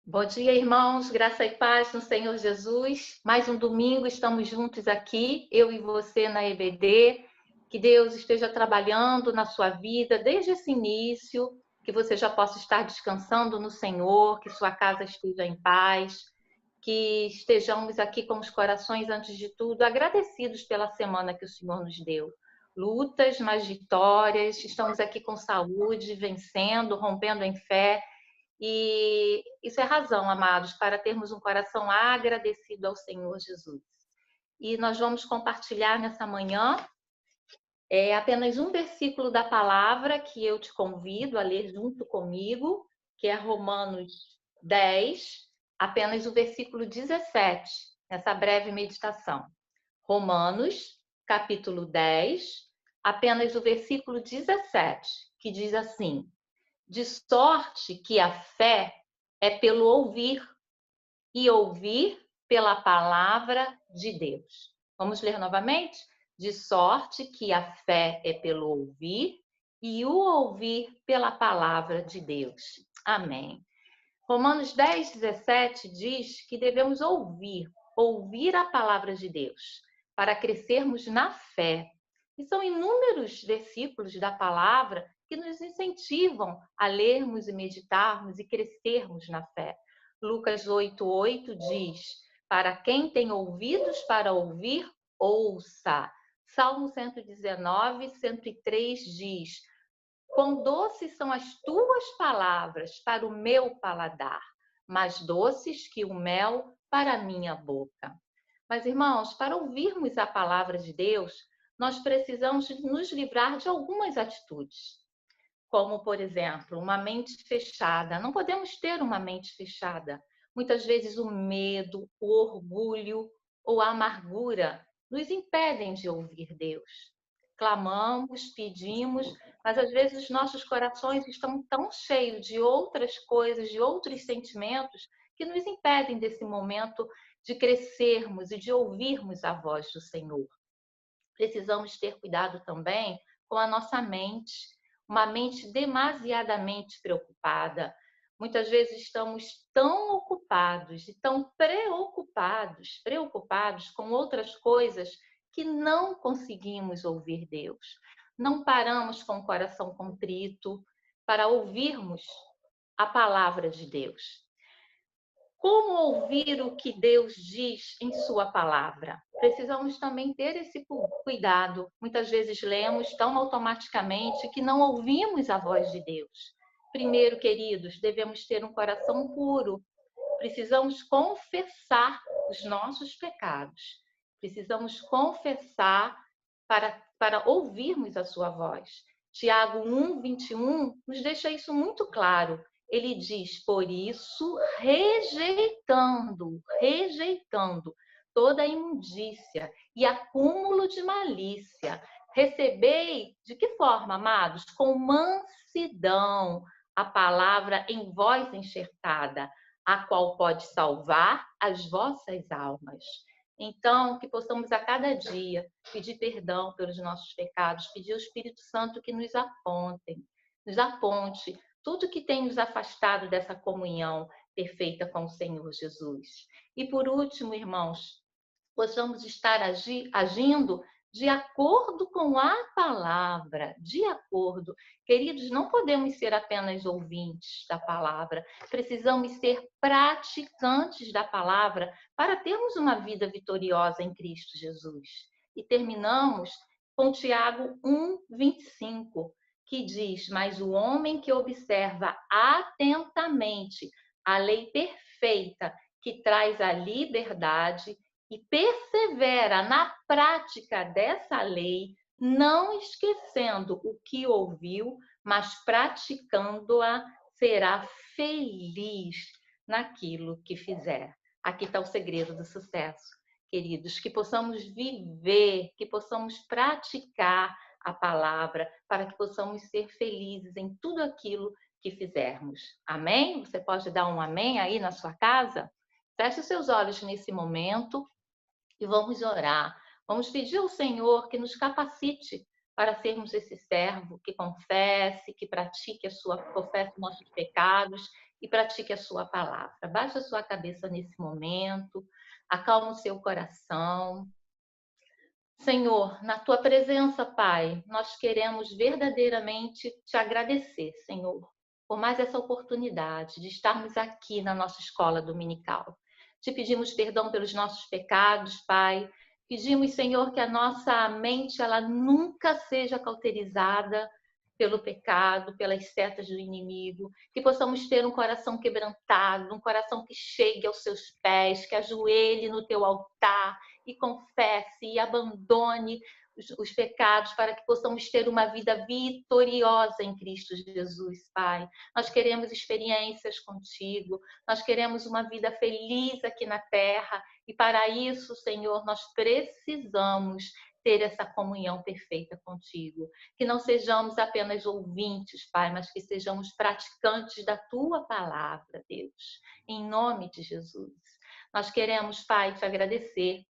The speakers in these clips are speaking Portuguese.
Bom dia, irmãos, graça e paz no Senhor Jesus. Mais um domingo, estamos juntos aqui, eu e você na EBD. Que Deus esteja trabalhando na sua vida desde esse início, que você já possa estar descansando no Senhor, que sua casa esteja em paz, que estejamos aqui com os corações, antes de tudo, agradecidos pela semana que o Senhor nos deu. Lutas, mas vitórias, estamos aqui com saúde, vencendo, rompendo em fé. E isso é razão, amados, para termos um coração agradecido ao Senhor Jesus. E nós vamos compartilhar nessa manhã apenas um versículo da palavra que eu te convido a ler junto comigo, que é Romanos 10, apenas o versículo 17, nessa breve meditação. Romanos, capítulo 10, apenas o versículo 17, que diz assim: de sorte que a fé é pelo ouvir, e ouvir pela palavra de Deus. Vamos ler novamente? De sorte que a fé é pelo ouvir, e o ouvir pela palavra de Deus. Amém. Romanos 10, 17 diz que devemos ouvir a palavra de Deus, para crescermos na fé. E são inúmeros versículos da palavra que nos incentivam a lermos e meditarmos e crescermos na fé. Lucas 8:8 diz: para quem tem ouvidos para ouvir, ouça. Salmo 119, 103 diz: quão doces são as tuas palavras para o meu paladar, mais doces que o mel para a minha boca. Mas, irmãos, para ouvirmos a palavra de Deus, nós precisamos nos livrar de algumas atitudes, como, por exemplo, uma mente fechada. Não podemos ter uma mente fechada. Muitas vezes o medo, o orgulho ou a amargura nos impedem de ouvir Deus. Clamamos, pedimos, mas às vezes os nossos corações estão tão cheios de outras coisas, de outros sentimentos, que nos impedem desse momento de crescermos e de ouvirmos a voz do Senhor. Precisamos ter cuidado também com a nossa mente, uma mente demasiadamente preocupada. Muitas vezes estamos tão ocupados e tão preocupados com outras coisas que não conseguimos ouvir Deus. Não paramos com o coração contrito para ouvirmos a palavra de Deus. Como ouvir o que Deus diz em sua palavra? Precisamos também ter esse cuidado. Muitas vezes lemos tão automaticamente que não ouvimos a voz de Deus. Primeiro, queridos, devemos ter um coração puro. Precisamos confessar os nossos pecados. Precisamos confessar para ouvirmos a sua voz. Tiago 1:21 nos deixa isso muito claro. Ele diz: por isso, rejeitando toda a imundícia e acúmulo de malícia, recebei, de que forma, amados? Com mansidão a palavra em vós enxertada, a qual pode salvar as vossas almas. Então, que possamos a cada dia pedir perdão pelos nossos pecados, pedir ao Espírito Santo que nos aponte tudo que tem nos afastado dessa comunhão perfeita com o Senhor Jesus. E por último, irmãos, possamos estar agindo de acordo com a palavra, de acordo. Queridos, não podemos ser apenas ouvintes da palavra, precisamos ser praticantes da palavra para termos uma vida vitoriosa em Cristo Jesus. E terminamos com Tiago 1:25, que diz: mas o homem que observa atentamente a lei perfeita que traz a liberdade e persevera na prática dessa lei, não esquecendo o que ouviu, mas praticando-a, será feliz naquilo que fizer. Aqui está o segredo do sucesso, queridos, que possamos viver, que possamos praticar a palavra, para que possamos ser felizes em tudo aquilo que fizermos. Amém? Você pode dar um amém aí na sua casa? Feche os seus olhos nesse momento e vamos orar. Vamos pedir ao Senhor que nos capacite para sermos esse servo que confesse, que pratique confesse nossos pecados e pratique a sua palavra. Baixe a sua cabeça nesse momento, acalme o seu coração. Senhor, na tua presença, Pai, nós queremos verdadeiramente te agradecer, Senhor, por mais essa oportunidade de estarmos aqui na nossa escola dominical. Te pedimos perdão pelos nossos pecados, Pai. Pedimos, Senhor, que a nossa mente ela nunca seja cauterizada pelo pecado, pelas setas do inimigo, que possamos ter um coração quebrantado, um coração que chegue aos seus pés, que ajoelhe no teu altar e confesse e abandone os pecados para que possamos ter uma vida vitoriosa em Cristo Jesus, Pai. Nós queremos experiências contigo, nós queremos uma vida feliz aqui na terra e para isso, Senhor, nós precisamos ter essa comunhão perfeita contigo. Que não sejamos apenas ouvintes, Pai, mas que sejamos praticantes da tua palavra, Deus. Em nome de Jesus. Nós queremos, Pai, te agradecer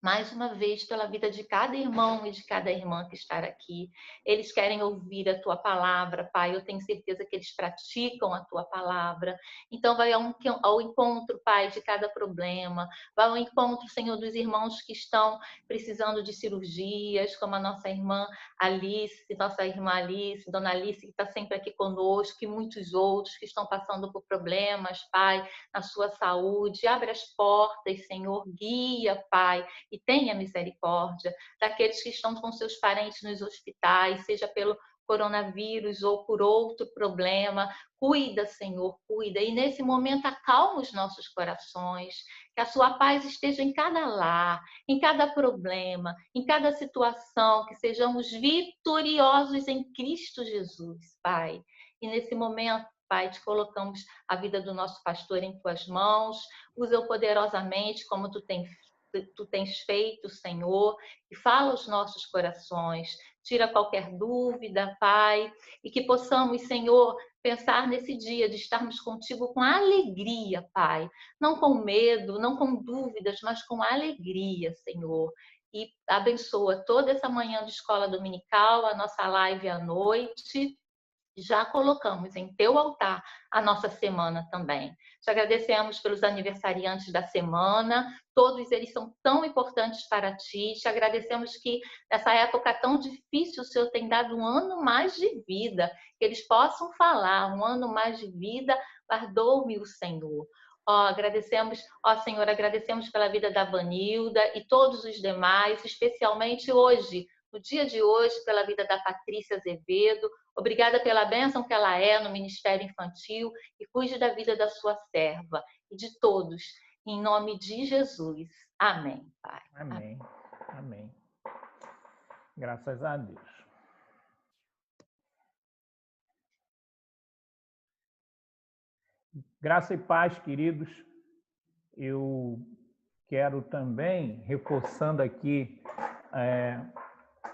mais uma vez pela vida de cada irmão e de cada irmã que está aqui. Eles querem ouvir a tua palavra, Pai. Eu tenho certeza que eles praticam a tua palavra. Então, vai ao encontro, Pai, de cada problema. Vai ao encontro, Senhor, dos irmãos que estão precisando de cirurgias, como a nossa irmã Alice, Dona Alice, que está sempre aqui conosco, e muitos outros que estão passando por problemas, Pai, na sua saúde. Abre as portas, Senhor. Guia, Pai, e tenha misericórdia daqueles que estão com seus parentes nos hospitais, seja pelo coronavírus ou por outro problema. Cuida, Senhor, cuida. E nesse momento acalma os nossos corações, que a sua paz esteja em cada lar, em cada problema, em cada situação, que sejamos vitoriosos em Cristo Jesus, Pai. E nesse momento, Pai, te colocamos a vida do nosso pastor em tuas mãos. Usa-o poderosamente como tu tens feito, Senhor, e fala aos nossos corações, tira qualquer dúvida, Pai, e que possamos, Senhor, pensar nesse dia de estarmos contigo com alegria, Pai, não com medo, não com dúvidas, mas com alegria, Senhor. E abençoa toda essa manhã de escola dominical, a nossa live à noite. Já colocamos em teu altar a nossa semana também. Te agradecemos pelos aniversariantes da semana, todos eles são tão importantes para ti. Te agradecemos que nessa época tão difícil o Senhor tem dado um ano mais de vida, que eles possam falar, um ano mais de vida, guardou-me o Senhor. Senhor, agradecemos pela vida da Vanilda e todos os demais, especialmente hoje, no dia de hoje, pela vida da Patrícia Azevedo. Obrigada pela bênção que ela é no Ministério Infantil e cuide da vida da sua serva e de todos, em nome de Jesus. Amém, Pai. Amém. Amém. Graças a Deus. Graça e paz, queridos. Eu quero também, reforçando aqui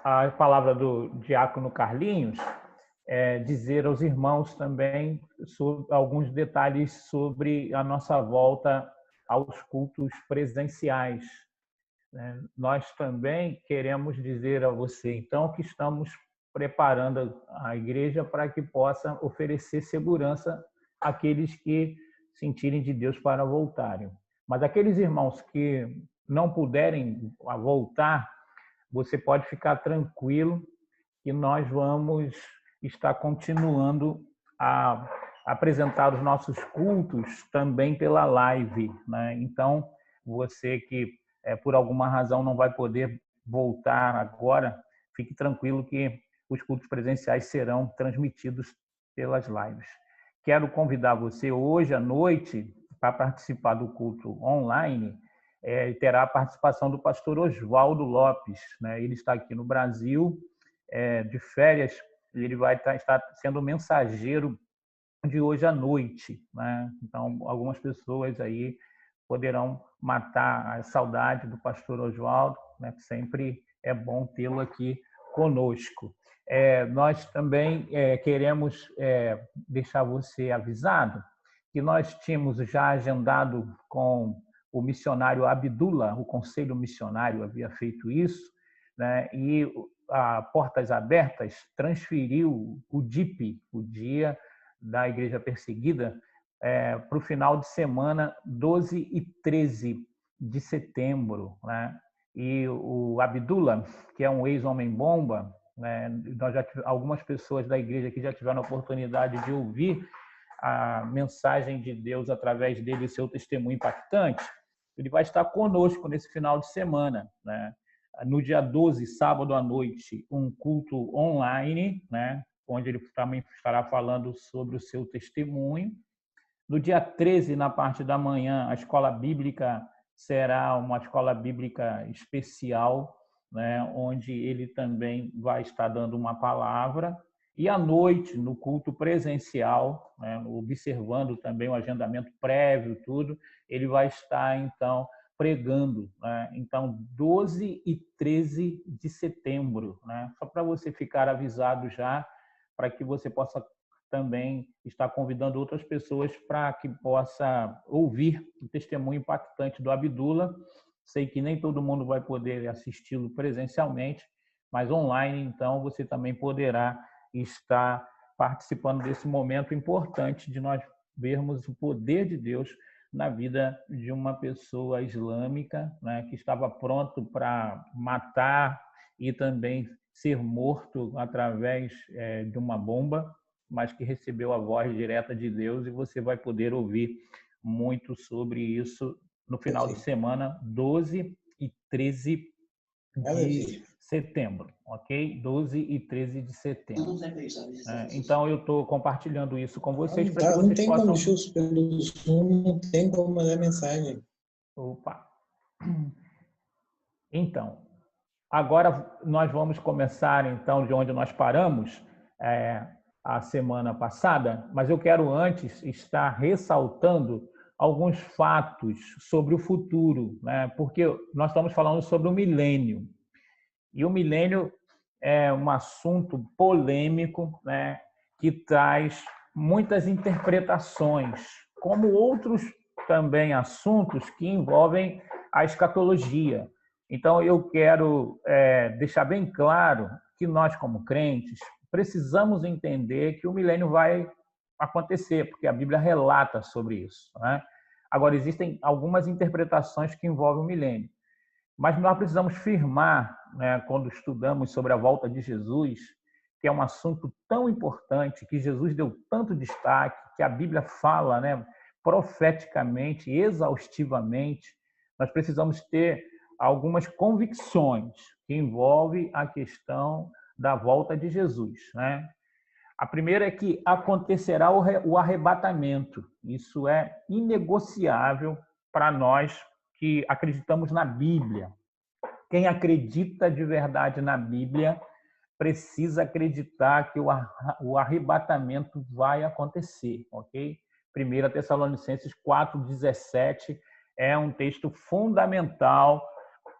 a palavra do diácono Carlinhos, dizer aos irmãos também sobre alguns detalhes sobre a nossa volta aos cultos presenciais. Nós também queremos dizer a você, então, que estamos preparando a igreja para que possa oferecer segurança àqueles que sentirem de Deus para voltarem. Mas aqueles irmãos que não puderem voltar, você pode ficar tranquilo que nós vamos estar continuando a apresentar os nossos cultos também pela live, né? Então, você que por alguma razão não vai poder voltar agora, fique tranquilo que os cultos presenciais serão transmitidos pelas lives. Quero convidar você hoje à noite para participar do culto online. Terá a participação do pastor Oswaldo Lopes, né? Ele está aqui no Brasil, de férias, e ele vai estar sendo mensageiro de hoje à noite, né? Então, algumas pessoas aí poderão matar a saudade do pastor Oswaldo, né? Sempre é bom tê-lo aqui conosco. Nós também queremos deixar você avisado que nós tínhamos já agendado com o missionário Abdullah, o Conselho Missionário havia feito isso, né? E a Portas Abertas transferiu o DIP, o Dia da Igreja Perseguida, para o final de semana 12 e 13 de setembro, né? E o Abdullah, que é um ex-homem-bomba, né? Algumas pessoas da igreja que já tiveram a oportunidade de ouvir a mensagem de Deus através dele, o seu testemunho impactante, ele vai estar conosco nesse final de semana, né? No dia 12, sábado à noite, um culto online, né? Onde ele também estará falando sobre o seu testemunho. No dia 13, na parte da manhã, a escola bíblica será uma escola bíblica especial, né, onde ele também vai estar dando uma palavra. E à noite, no culto presencial, né, observando também o agendamento prévio, tudo, ele vai estar, então, pregando. Né? Então, 12 e 13 de setembro, né? Só para você ficar avisado já, para que você possa também está convidando outras pessoas para que possa ouvir o testemunho impactante do Abdullah. Sei que nem todo mundo vai poder assisti-lo presencialmente, mas online, então, você também poderá estar participando desse momento importante de nós vermos o poder de Deus na vida de uma pessoa islâmica, né, que estava pronto para matar e também ser morto através de uma bomba, mas que recebeu a voz direta de Deus, e você vai poder ouvir muito sobre isso no final de semana, 12 e 13 de setembro, ok? 12 e 13 de setembro. Então, eu estou compartilhando isso com vocês para que vocês não tem possam... como, Chus, pelo Zoom, não tem como mandar mensagem. Opa! Então, agora nós vamos começar, então, de onde nós paramos, a semana passada, mas eu quero antes estar ressaltando alguns fatos sobre o futuro, né? Porque nós estamos falando sobre o milênio. E o milênio é um assunto polêmico, né? Que traz muitas interpretações, como outros também assuntos que envolvem a escatologia. Então, eu quero deixar bem claro que nós, como crentes, precisamos entender que o milênio vai acontecer, porque a Bíblia relata sobre isso, né? Agora, existem algumas interpretações que envolvem o milênio, mas nós precisamos firmar, né, quando estudamos sobre a volta de Jesus, que é um assunto tão importante, que Jesus deu tanto destaque, que a Bíblia fala, né, profeticamente, exaustivamente. Nós precisamos ter algumas convicções que envolvem a questão da volta de Jesus, né? A primeira é que acontecerá o arrebatamento. Isso é inegociável para nós que acreditamos na Bíblia. Quem acredita de verdade na Bíblia precisa acreditar que o arrebatamento vai acontecer, ok? 1 Tessalonicenses 4:17 é um texto fundamental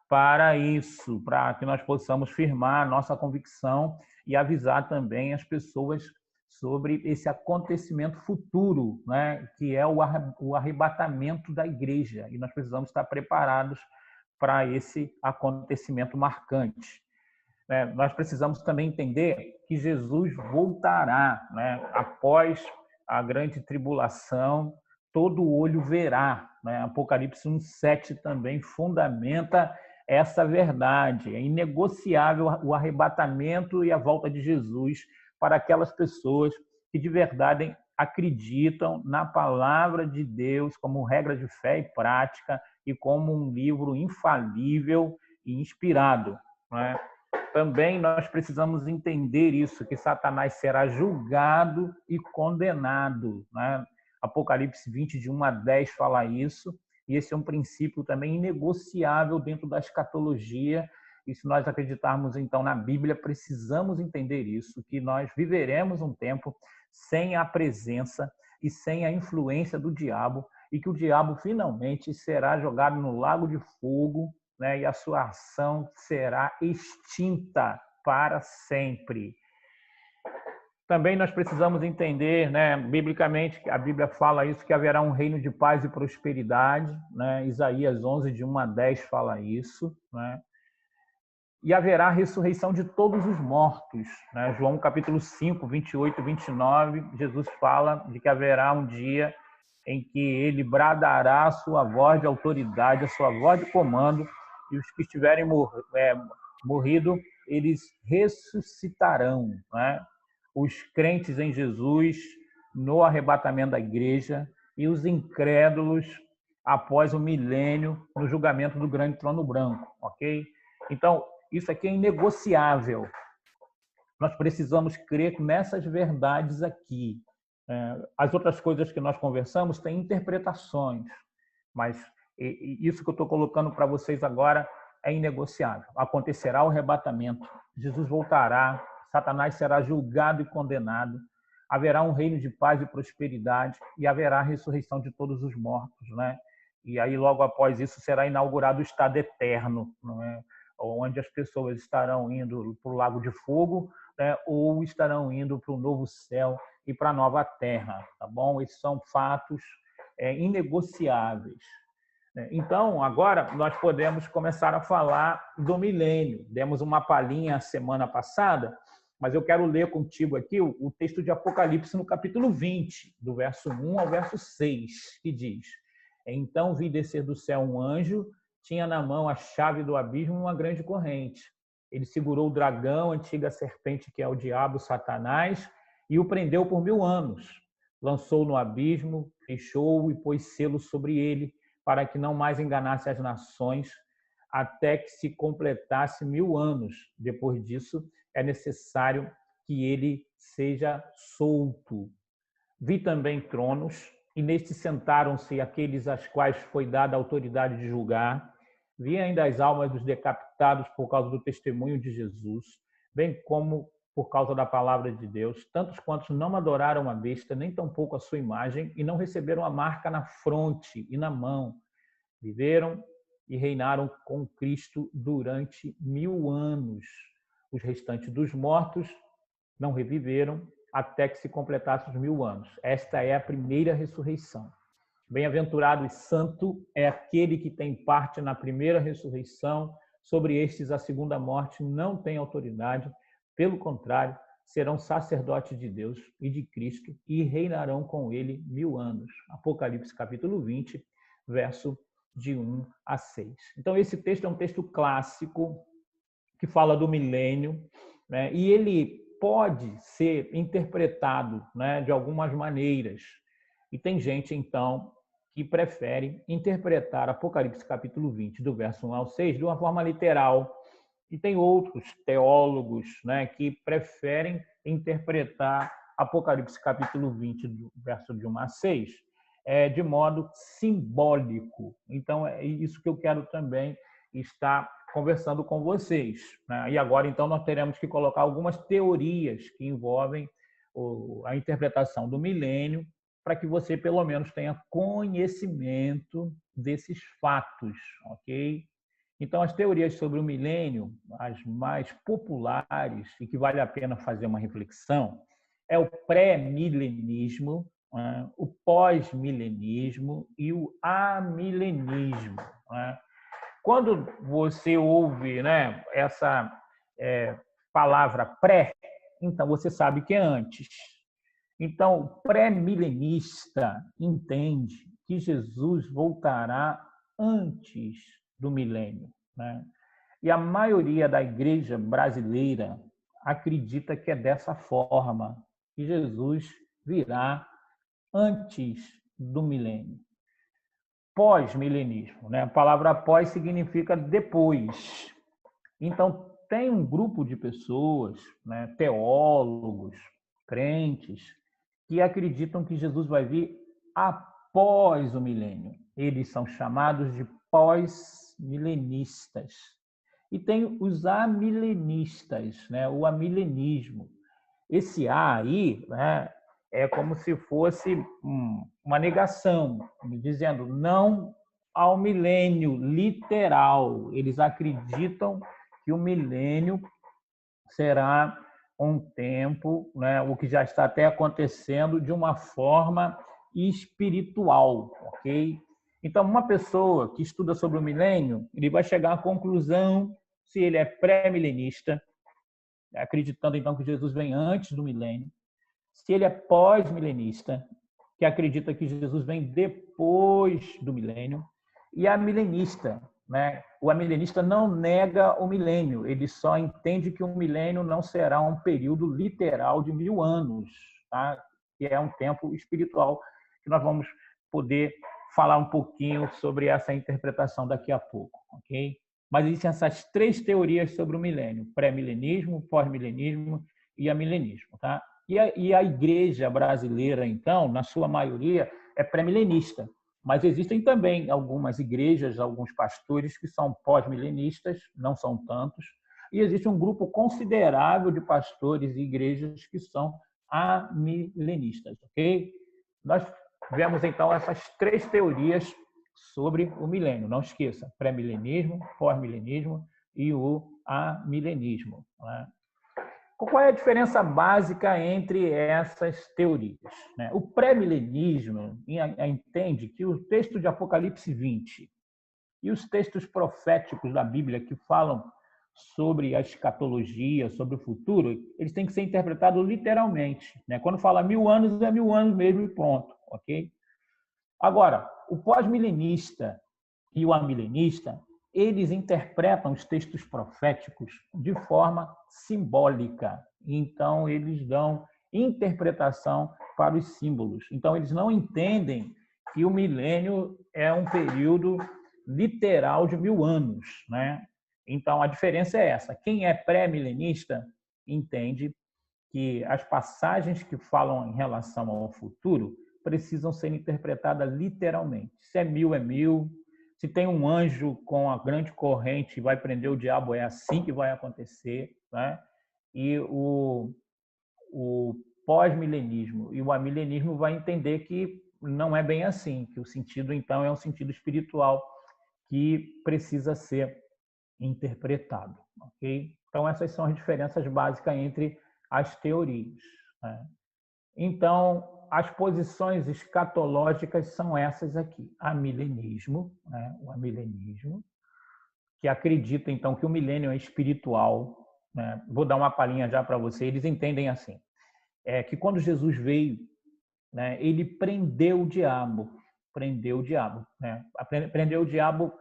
para isso, para que nós possamos firmar a nossa convicção e avisar também as pessoas sobre esse acontecimento futuro, né, que é o arrebatamento da igreja. E nós precisamos estar preparados para esse acontecimento marcante. Nós precisamos também entender que Jesus voltará, né, após a grande tribulação, todo olho verá, né? Apocalipse 1:7 também fundamenta essa verdade. É inegociável o arrebatamento e a volta de Jesus para aquelas pessoas que de verdade acreditam na palavra de Deus como regra de fé e prática e como um livro infalível e inspirado, né? Também nós precisamos entender isso, que Satanás será julgado e condenado, né? Apocalipse 20, de 1 a 10, fala isso, e esse é um princípio também inegociável dentro da escatologia, e se nós acreditarmos, então, na Bíblia, precisamos entender isso, que nós viveremos um tempo sem a presença e sem a influência do diabo, e que o diabo finalmente será jogado no lago de fogo, né, e a sua ação será extinta para sempre. Também nós precisamos entender, né, biblicamente, a Bíblia fala isso, que haverá um reino de paz e prosperidade, né? Isaías 11, de 1 a 10, fala isso, né? E haverá a ressurreição de todos os mortos, né? João capítulo 5, 28 e 29, Jesus fala de que haverá um dia em que ele bradará a sua voz de autoridade, a sua voz de comando, e os que estiverem morrido, eles ressuscitarão, né? Os crentes em Jesus no arrebatamento da igreja e os incrédulos após o milênio no julgamento do grande trono branco, ok? Então, isso aqui é inegociável. Nós precisamos crer nessas verdades aqui. As outras coisas que nós conversamos têm interpretações, mas isso que eu estou colocando para vocês agora é inegociável. Acontecerá o arrebatamento, Jesus voltará, Satanás será julgado e condenado, haverá um reino de paz e prosperidade e haverá a ressurreição de todos os mortos, né? E aí, logo após isso, será inaugurado o estado eterno, não é? Onde as pessoas estarão indo para o lago de fogo, né? Ou estarão indo para o novo céu e para a nova terra, tá bom? Esses são fatos inegociáveis. Então, agora nós podemos começar a falar do milênio. Demos uma palhinha a semana passada, mas eu quero ler contigo aqui o texto de Apocalipse no capítulo 20, do verso 1 ao verso 6, que diz: Então vi descer do céu um anjo, tinha na mão a chave do abismo e uma grande corrente. Ele segurou o dragão, a antiga serpente que é o diabo, Satanás, e o prendeu por 1000 anos. Lançou-o no abismo, fechou-o e pôs selo sobre ele, para que não mais enganasse as nações, até que se completasse 1000 anos. Depois disso, é necessário que ele seja solto. Vi também tronos, e nestes sentaram-se aqueles às quais foi dada a autoridade de julgar. Vi ainda as almas dos decapitados por causa do testemunho de Jesus, bem como por causa da palavra de Deus, tantos quantos não adoraram a besta, nem tampouco a sua imagem, e não receberam a marca na fronte e na mão. Viveram e reinaram com Cristo durante 1000 anos. Os restantes dos mortos não reviveram até que se completassem os 1000 anos. Esta é a primeira ressurreição. Bem-aventurado e santo é aquele que tem parte na primeira ressurreição. Sobre estes, a segunda morte não tem autoridade. Pelo contrário, serão sacerdotes de Deus e de Cristo e reinarão com ele 1000 anos. Apocalipse capítulo 20, verso de 1 a 6. Então, esse texto é um texto clássico que fala do milênio, né? E ele pode ser interpretado, né, de algumas maneiras. E tem gente, então, que prefere interpretar Apocalipse capítulo 20, do verso 1 ao 6, de uma forma literal. E tem outros teólogos, né, que preferem interpretar Apocalipse capítulo 20, do verso de 1 a 6, de modo simbólico. Então, é isso que eu quero também estar conversando com vocês, né? E agora, então, nós teremos que colocar algumas teorias que envolvem a interpretação do milênio, para que você, pelo menos, tenha conhecimento desses fatos, ok? Então, as teorias sobre o milênio, as mais populares e que vale a pena fazer uma reflexão, é o pré-milenismo, o pós-milenismo e o amilenismo. Quando você ouve, né, essa palavra pré, então você sabe que é antes. Então, o pré-milenista entende que Jesus voltará antes do milênio, né? E a maioria da igreja brasileira acredita que é dessa forma, que Jesus virá antes do milênio. Pós-milenismo, né? A palavra pós significa depois. Então, tem um grupo de pessoas, né, teólogos, crentes, que acreditam que Jesus vai vir após o milênio. Eles são chamados de pós-milenistas. E tem os amilenistas, né? O amilenismo. Esse A aí, né, é como se fosse uma negação, dizendo não ao milênio literal. Eles acreditam que o milênio será um tempo, né, o que já está até acontecendo, de uma forma espiritual, ok? Então, uma pessoa que estuda sobre o milênio, ele vai chegar à conclusão, se ele é pré-milenista, acreditando então que Jesus vem antes do milênio, se ele é pós-milenista, que acredita que Jesus vem depois do milênio, e a milenista, né? O amilenista não nega o milênio, ele só entende que o milênio não será um período literal de 1000 anos, tá? Que é um tempo espiritual, que nós vamos poder falar um pouquinho sobre essa interpretação daqui a pouco, ok? Mas existem essas 3 teorias sobre o milênio: pré-milenismo, pós-milenismo e amilenismo, tá? E a igreja brasileira, então, na sua maioria, é pré-milenista. Mas existem também algumas igrejas, alguns pastores que são pós-milenistas, não são tantos, e existe um grupo considerável de pastores e igrejas que são amilenistas, ok? Nós vemos, então, essas 3 teorias sobre o milênio. Não esqueça: pré-milenismo, pós-milenismo e o amilenismo, né? Qual é a diferença básica entre essas teorias? O pré-milenismo entende que o texto de Apocalipse 20 e os textos proféticos da Bíblia que falam sobre a escatologia, sobre o futuro, eles têm que ser interpretados literalmente. Quando fala 1000 anos, é 1000 anos mesmo e pronto, ok? Agora, o pós-milenista e o amilenista, eles interpretam os textos proféticos de forma simbólica. Então, eles dão interpretação para os símbolos. Então, eles não entendem que o milênio é um período literal de 1000 anos, né? Então, a diferença é essa. Quem é pré-milenista entende que as passagens que falam em relação ao futuro precisam ser interpretadas literalmente. Se é 1000, é 1000. Se tem um anjo com a grande corrente e vai prender o diabo, é assim que vai acontecer, né? E o pós-milenismo e o amilenismo vai entender que não é bem assim, que o sentido, então, é um sentido espiritual que precisa ser interpretado, ok? Então, essas são as diferenças básicas entre as teorias, né? Então, as posições escatológicas são essas aqui: amilenismo, né? O amilenismo, que acredita, então, que o milênio é espiritual, né? Vou dar uma palhinha já para você. Eles entendem assim, que quando Jesus veio, né, ele prendeu o diabo, né? Prendeu o diabo.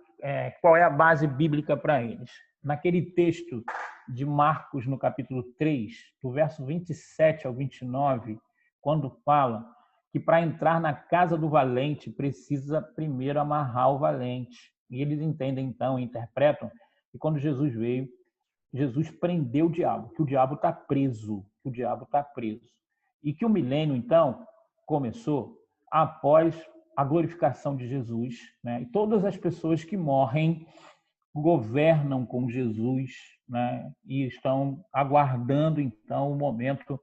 Qual é a base bíblica para eles? Naquele texto de Marcos, no capítulo 3, do verso 27 ao 29, quando fala que para entrar na casa do valente precisa primeiro amarrar o valente. E eles entendem, então, interpretam que quando Jesus veio, Jesus prendeu o diabo, que o diabo está preso, E que o milênio, então, começou após a glorificação de Jesus, né? E todas as pessoas que morrem governam com Jesus, né? E estão aguardando, então, o momento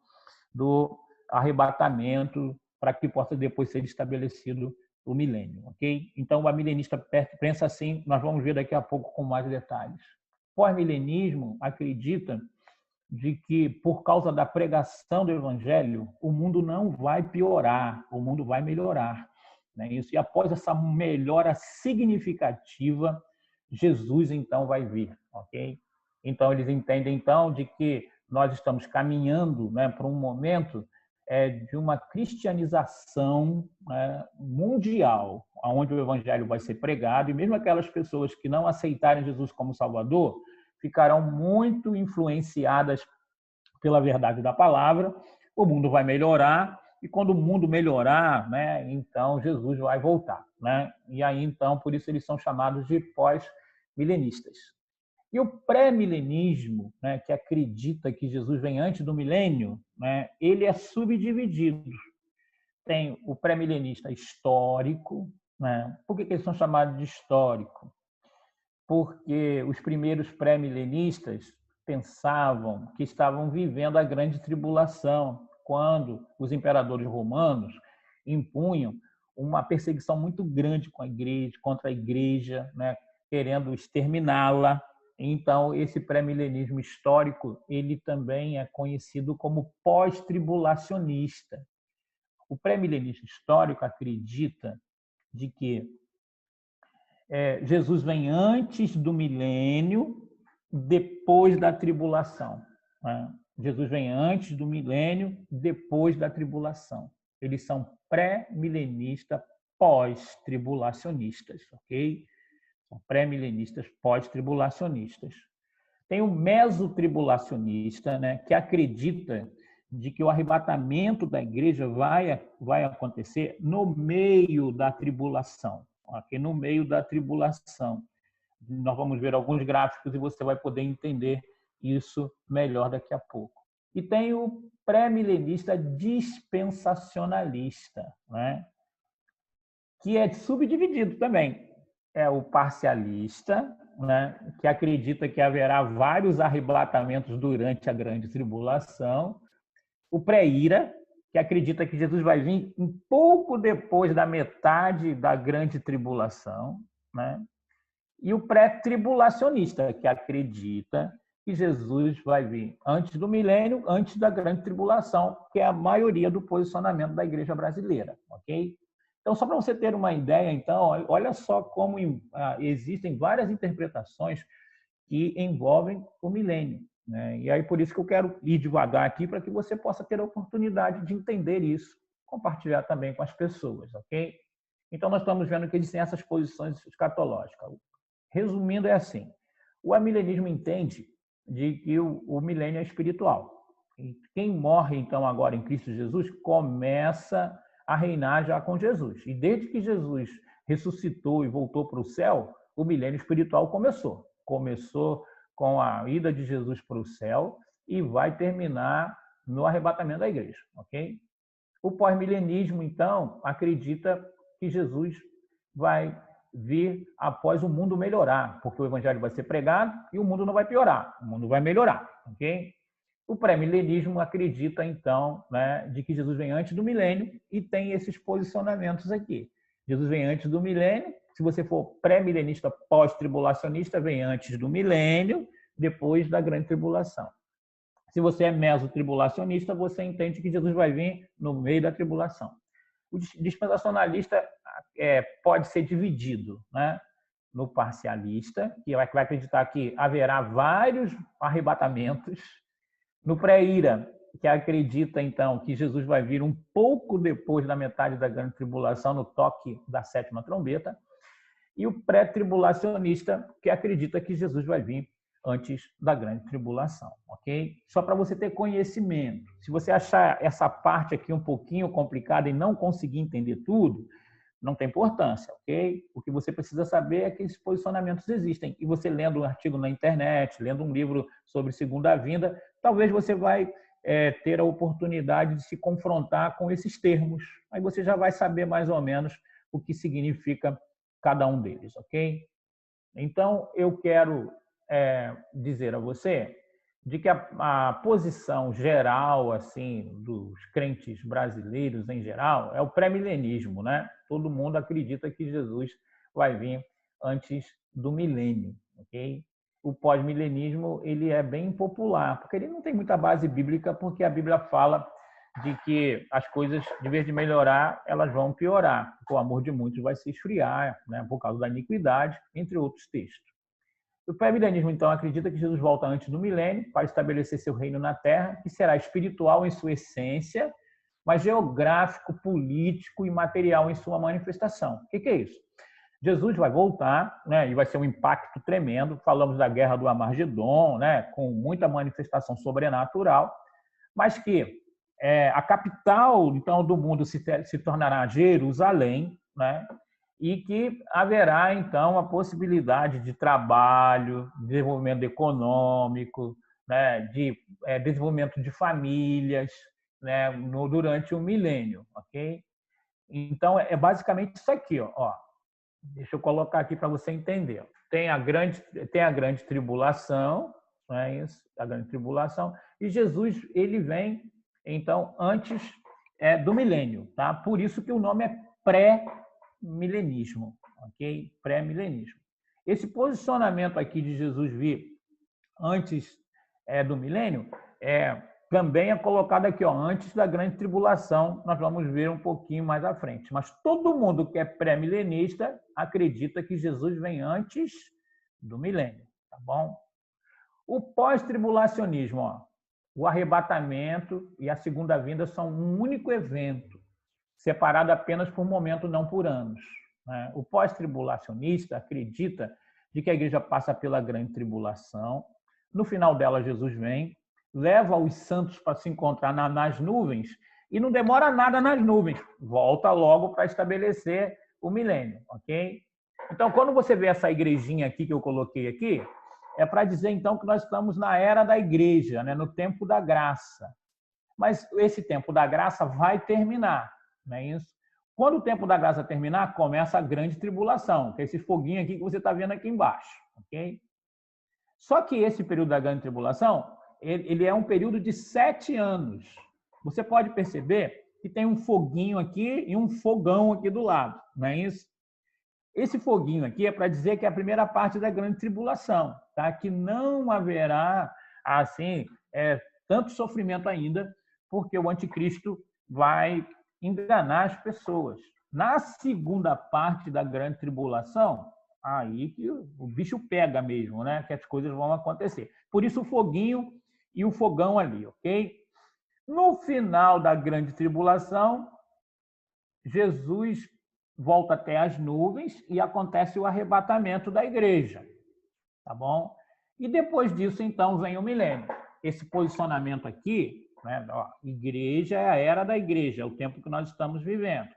do arrebatamento para que possa depois ser estabelecido o milênio, ok? Então, o amilenista pensa assim, nós vamos ver daqui a pouco com mais detalhes. O pós-milenismo acredita de que, por causa da pregação do evangelho, o mundo não vai piorar, o mundo vai melhorar, né? Isso. E após essa melhora significativa, Jesus, então, vai vir, ok? Então, eles entendem, então, de que nós estamos caminhando, né, para um momento de uma cristianização, né, mundial, onde o evangelho vai ser pregado, e mesmo aquelas pessoas que não aceitarem Jesus como Salvador ficarão muito influenciadas pela verdade da palavra. O mundo vai melhorar, e quando o mundo melhorar, né, então Jesus vai voltar, né? E aí, então, por isso eles são chamados de pós-milenistas. E o pré-milenismo, né, que acredita que Jesus vem antes do milênio, né, ele é subdividido. Tem o pré-milenista histórico, né? Por que eles são chamados de histórico? Porque os primeiros pré-milenistas pensavam que estavam vivendo a grande tribulação, quando os imperadores romanos impunham uma perseguição muito grande contra a igreja, né, querendo exterminá-la. Então, esse pré-milenismo histórico, ele também é conhecido como pós-tribulacionista. O pré-milenista histórico acredita de que Jesus vem antes do milênio, depois da tribulação, né? Jesus vem antes do milênio, depois da tribulação. eles são pré-milenistas pós-tribulacionistas, ok? São pré-milenistas pós-tribulacionistas. Tem o mesotribulacionista, né, que acredita de que o arrebatamento da igreja vai acontecer no meio da tribulação, ok? No meio da tribulação. Nós vamos ver alguns gráficos e você vai poder entender isso melhor daqui a pouco. E tem o pré-milenista dispensacionalista, né? Que é subdividido também. É o parcialista, né? Que acredita que haverá vários arrebatamentos durante a grande tribulação. O pré-ira, que acredita que Jesus vai vir um pouco depois da metade da grande tribulação, né? E o pré-tribulacionista, que acredita que Jesus vai vir antes do milênio, antes da grande tribulação, que é a maioria do posicionamento da igreja brasileira, ok? Então, só para você ter uma ideia, então, olha só como existem várias interpretações que envolvem o milênio, né? E aí, por isso que eu quero ir devagar aqui, para que você possa ter a oportunidade de entender isso, compartilhar também com as pessoas, ok? Então, nós estamos vendo que existem essas posições escatológicas. Resumindo, é assim: o amilenismo entende de que o milênio é espiritual. E quem morre, então, agora em Cristo Jesus, começa a reinar já com Jesus. E desde que Jesus ressuscitou e voltou para o céu, o milênio espiritual começou. Começou com a ida de Jesus para o céu e vai terminar no arrebatamento da igreja, ok? O pós-milenismo, então, acredita que Jesus vai vir após o mundo melhorar, porque o evangelho vai ser pregado e o mundo não vai piorar, o mundo vai melhorar, ok? O pré-milenismo acredita, então, né, de que Jesus vem antes do milênio e tem esses posicionamentos aqui. Jesus vem antes do milênio, se você for pré-milenista pós-tribulacionista, vem antes do milênio, depois da grande tribulação. Se você é mesotribulacionista, você entende que Jesus vai vir no meio da tribulação. O dispensacionalista pode ser dividido, né, no parcialista, que vai acreditar que haverá vários arrebatamentos, no pré-ira, que acredita, então, que Jesus vai vir um pouco depois da metade da grande tribulação, no toque da sétima trombeta, e o pré-tribulacionista, que acredita que Jesus vai vir antes da grande tribulação, ok? Só para você ter conhecimento. Se você achar essa parte aqui um pouquinho complicada e não conseguir entender tudo, não tem importância, ok? O que você precisa saber é que esses posicionamentos existem. E você lendo um artigo na internet, lendo um livro sobre segunda vinda, talvez você vai ter a oportunidade de se confrontar com esses termos. Aí você já vai saber mais ou menos o que significa cada um deles, ok? Então, eu quero dizer a você de que a posição geral assim dos crentes brasileiros em geral é o pré-milenismo, né? Todo mundo acredita que Jesus vai vir antes do milênio, ok? O pós-milenismo ele é bem popular, porque ele não tem muita base bíblica, porque a Bíblia fala de que as coisas, de vez de melhorar, elas vão piorar, porque o amor de muitos vai se esfriar, né, por causa da iniquidade, entre outros textos. O pré-milenismo, então, acredita que Jesus volta antes do milênio para estabelecer seu reino na Terra, que será espiritual em sua essência, mas geográfico, político e material em sua manifestação. O que é isso? Jesus vai voltar, né, e vai ser um impacto tremendo. Falamos da guerra do Armagedon, né, com muita manifestação sobrenatural, mas que a capital, então, do mundo se tornará Jerusalém, né? E que haverá, então, a possibilidade de trabalho, desenvolvimento econômico, né, de desenvolvimento de famílias, né, durante o milênio, ok? Então, é basicamente isso aqui, ó. Deixa eu colocar aqui para você entender. Tem a grande tribulação, não é isso? A grande tribulação, e Jesus ele vem, então, antes do milênio, tá? Por isso que o nome é pré-milenismo, ok? Pré-milenismo. Esse posicionamento aqui de Jesus vir antes do milênio também é colocado aqui, ó, antes da grande tribulação. Nós vamos ver um pouquinho mais à frente. Mas todo mundo que é pré-milenista acredita que Jesus vem antes do milênio, tá bom? O pós-tribulacionismo, ó, o arrebatamento e a segunda vinda são um único evento. separado apenas por momento, não por anos, né? O pós-tribulacionista acredita de que a igreja passa pela grande tribulação. No final dela, Jesus vem, leva os santos para se encontrar nas nuvens e não demora nada nas nuvens, volta logo para estabelecer o milênio, ok? Então, quando você vê essa igrejinha aqui que eu coloquei aqui, é para dizer, então, que nós estamos na era da igreja, né? No tempo da graça. Mas esse tempo da graça vai terminar, não é isso? Quando o tempo da graça terminar, começa a grande tribulação, que é esse foguinho aqui que você está vendo aqui embaixo, ok? Só que esse período da grande tribulação, ele é um período de 7 anos. Você pode perceber que tem um foguinho aqui e um fogão aqui do lado, não é isso? Esse foguinho aqui é para dizer que é a primeira parte da grande tribulação, tá? Que não haverá, assim, tanto sofrimento ainda, porque o anticristo vai enganar as pessoas. Na segunda parte da grande tribulação, aí que o bicho pega mesmo, né? Que as coisas vão acontecer. Por isso o foguinho e o fogão ali, ok? No final da grande tribulação, Jesus volta até as nuvens e acontece o arrebatamento da igreja, tá bom? E depois disso, então, vem o milênio. Esse posicionamento aqui, né? Ó, igreja é a era da igreja, é o tempo que nós estamos vivendo.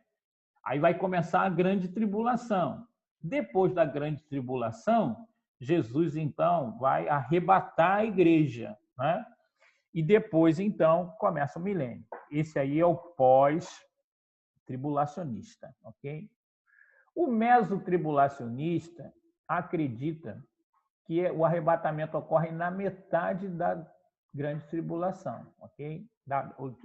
Aí vai começar a grande tribulação. Depois da grande tribulação, Jesus, então, vai arrebatar a igreja, né? E depois, então, começa o milênio. Esse aí é o pós-tribulacionista, ok? O mesotribulacionista acredita que o arrebatamento ocorre na metade da grande tribulação, ok?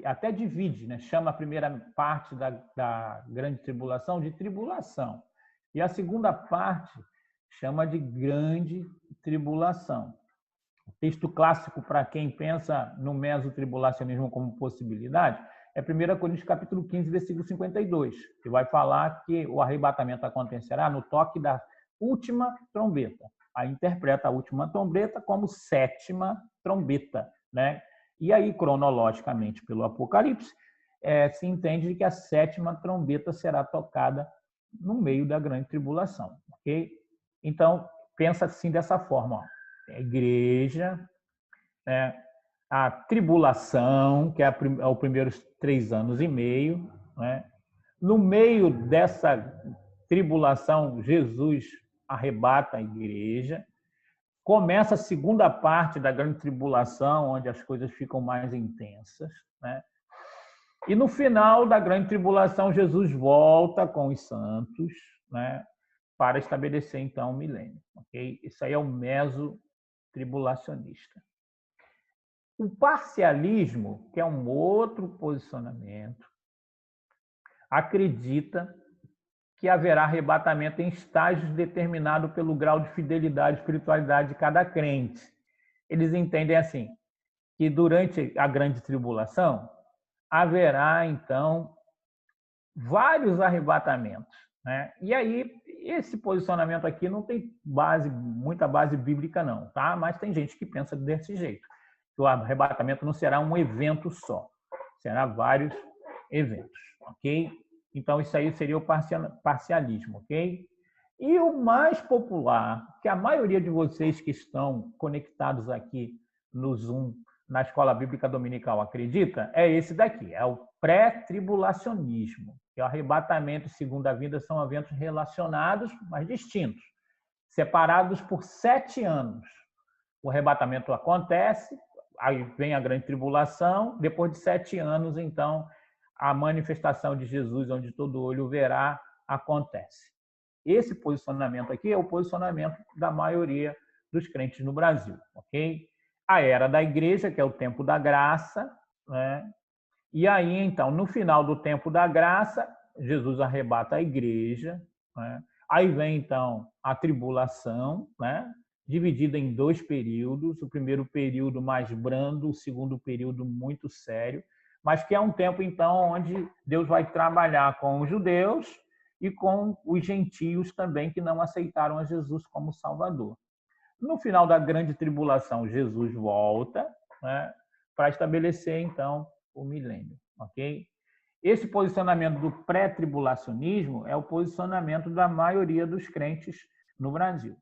Até divide, né? Chama a primeira parte da grande tribulação de tribulação. E a segunda parte chama de grande tribulação. O texto clássico para quem pensa no mesotribulacionismo como possibilidade é 1 Coríntios capítulo 15, versículo 52, que vai falar que o arrebatamento acontecerá no toque da última trombeta. Aí interpreta a última trombeta como 7ª trombeta, né? E aí, cronologicamente, pelo Apocalipse, se entende que a 7ª trombeta será tocada no meio da grande tribulação, ok? Então, pensa assim dessa forma, ó. A igreja, a tribulação, que é os primeiros 3 anos e meio, né? No meio dessa tribulação, Jesus arrebata a igreja, começa a segunda parte da grande tribulação, onde as coisas ficam mais intensas, né? E no final da grande tribulação, Jesus volta com os santos, né? Para estabelecer, então, o milênio, ok? Isso aí é o mesotribulacionista. O parcialismo, que é um outro posicionamento, acredita que haverá arrebatamento em estágios determinados pelo grau de fidelidade e espiritualidade de cada crente. Eles entendem assim, que durante a grande tribulação haverá, então, vários arrebatamentos, né? E aí, esse posicionamento aqui não tem muita base bíblica não, tá? Mas tem gente que pensa desse jeito. O arrebatamento não será um evento só, será vários eventos, ok? Então, isso aí seria o parcialismo, ok? E o mais popular, que a maioria de vocês que estão conectados aqui no Zoom, na Escola Bíblica Dominical, acredita, é esse daqui, é o pré-tribulacionismo. Que o arrebatamento e segunda vinda são eventos relacionados, mas distintos, separados por 7 anos. O arrebatamento acontece, aí vem a grande tribulação, depois de 7 anos, então, a manifestação de Jesus, onde todo olho verá, acontece. Esse posicionamento aqui é o posicionamento da maioria dos crentes no Brasil, ok? A era da igreja, que é o tempo da graça, né? E aí, então, no final do tempo da graça, Jesus arrebata a igreja, né? Aí vem, então, a tribulação, né? Dividida em 2 períodos, o primeiro período mais brando, o segundo período muito sério, mas que é um tempo, então, onde Deus vai trabalhar com os judeus e com os gentios também, que não aceitaram a Jesus como Salvador. No final da grande tribulação, Jesus volta, né, para estabelecer, então, o milênio, ok? Esse posicionamento do pré-tribulacionismo é o posicionamento da maioria dos crentes no Brasil.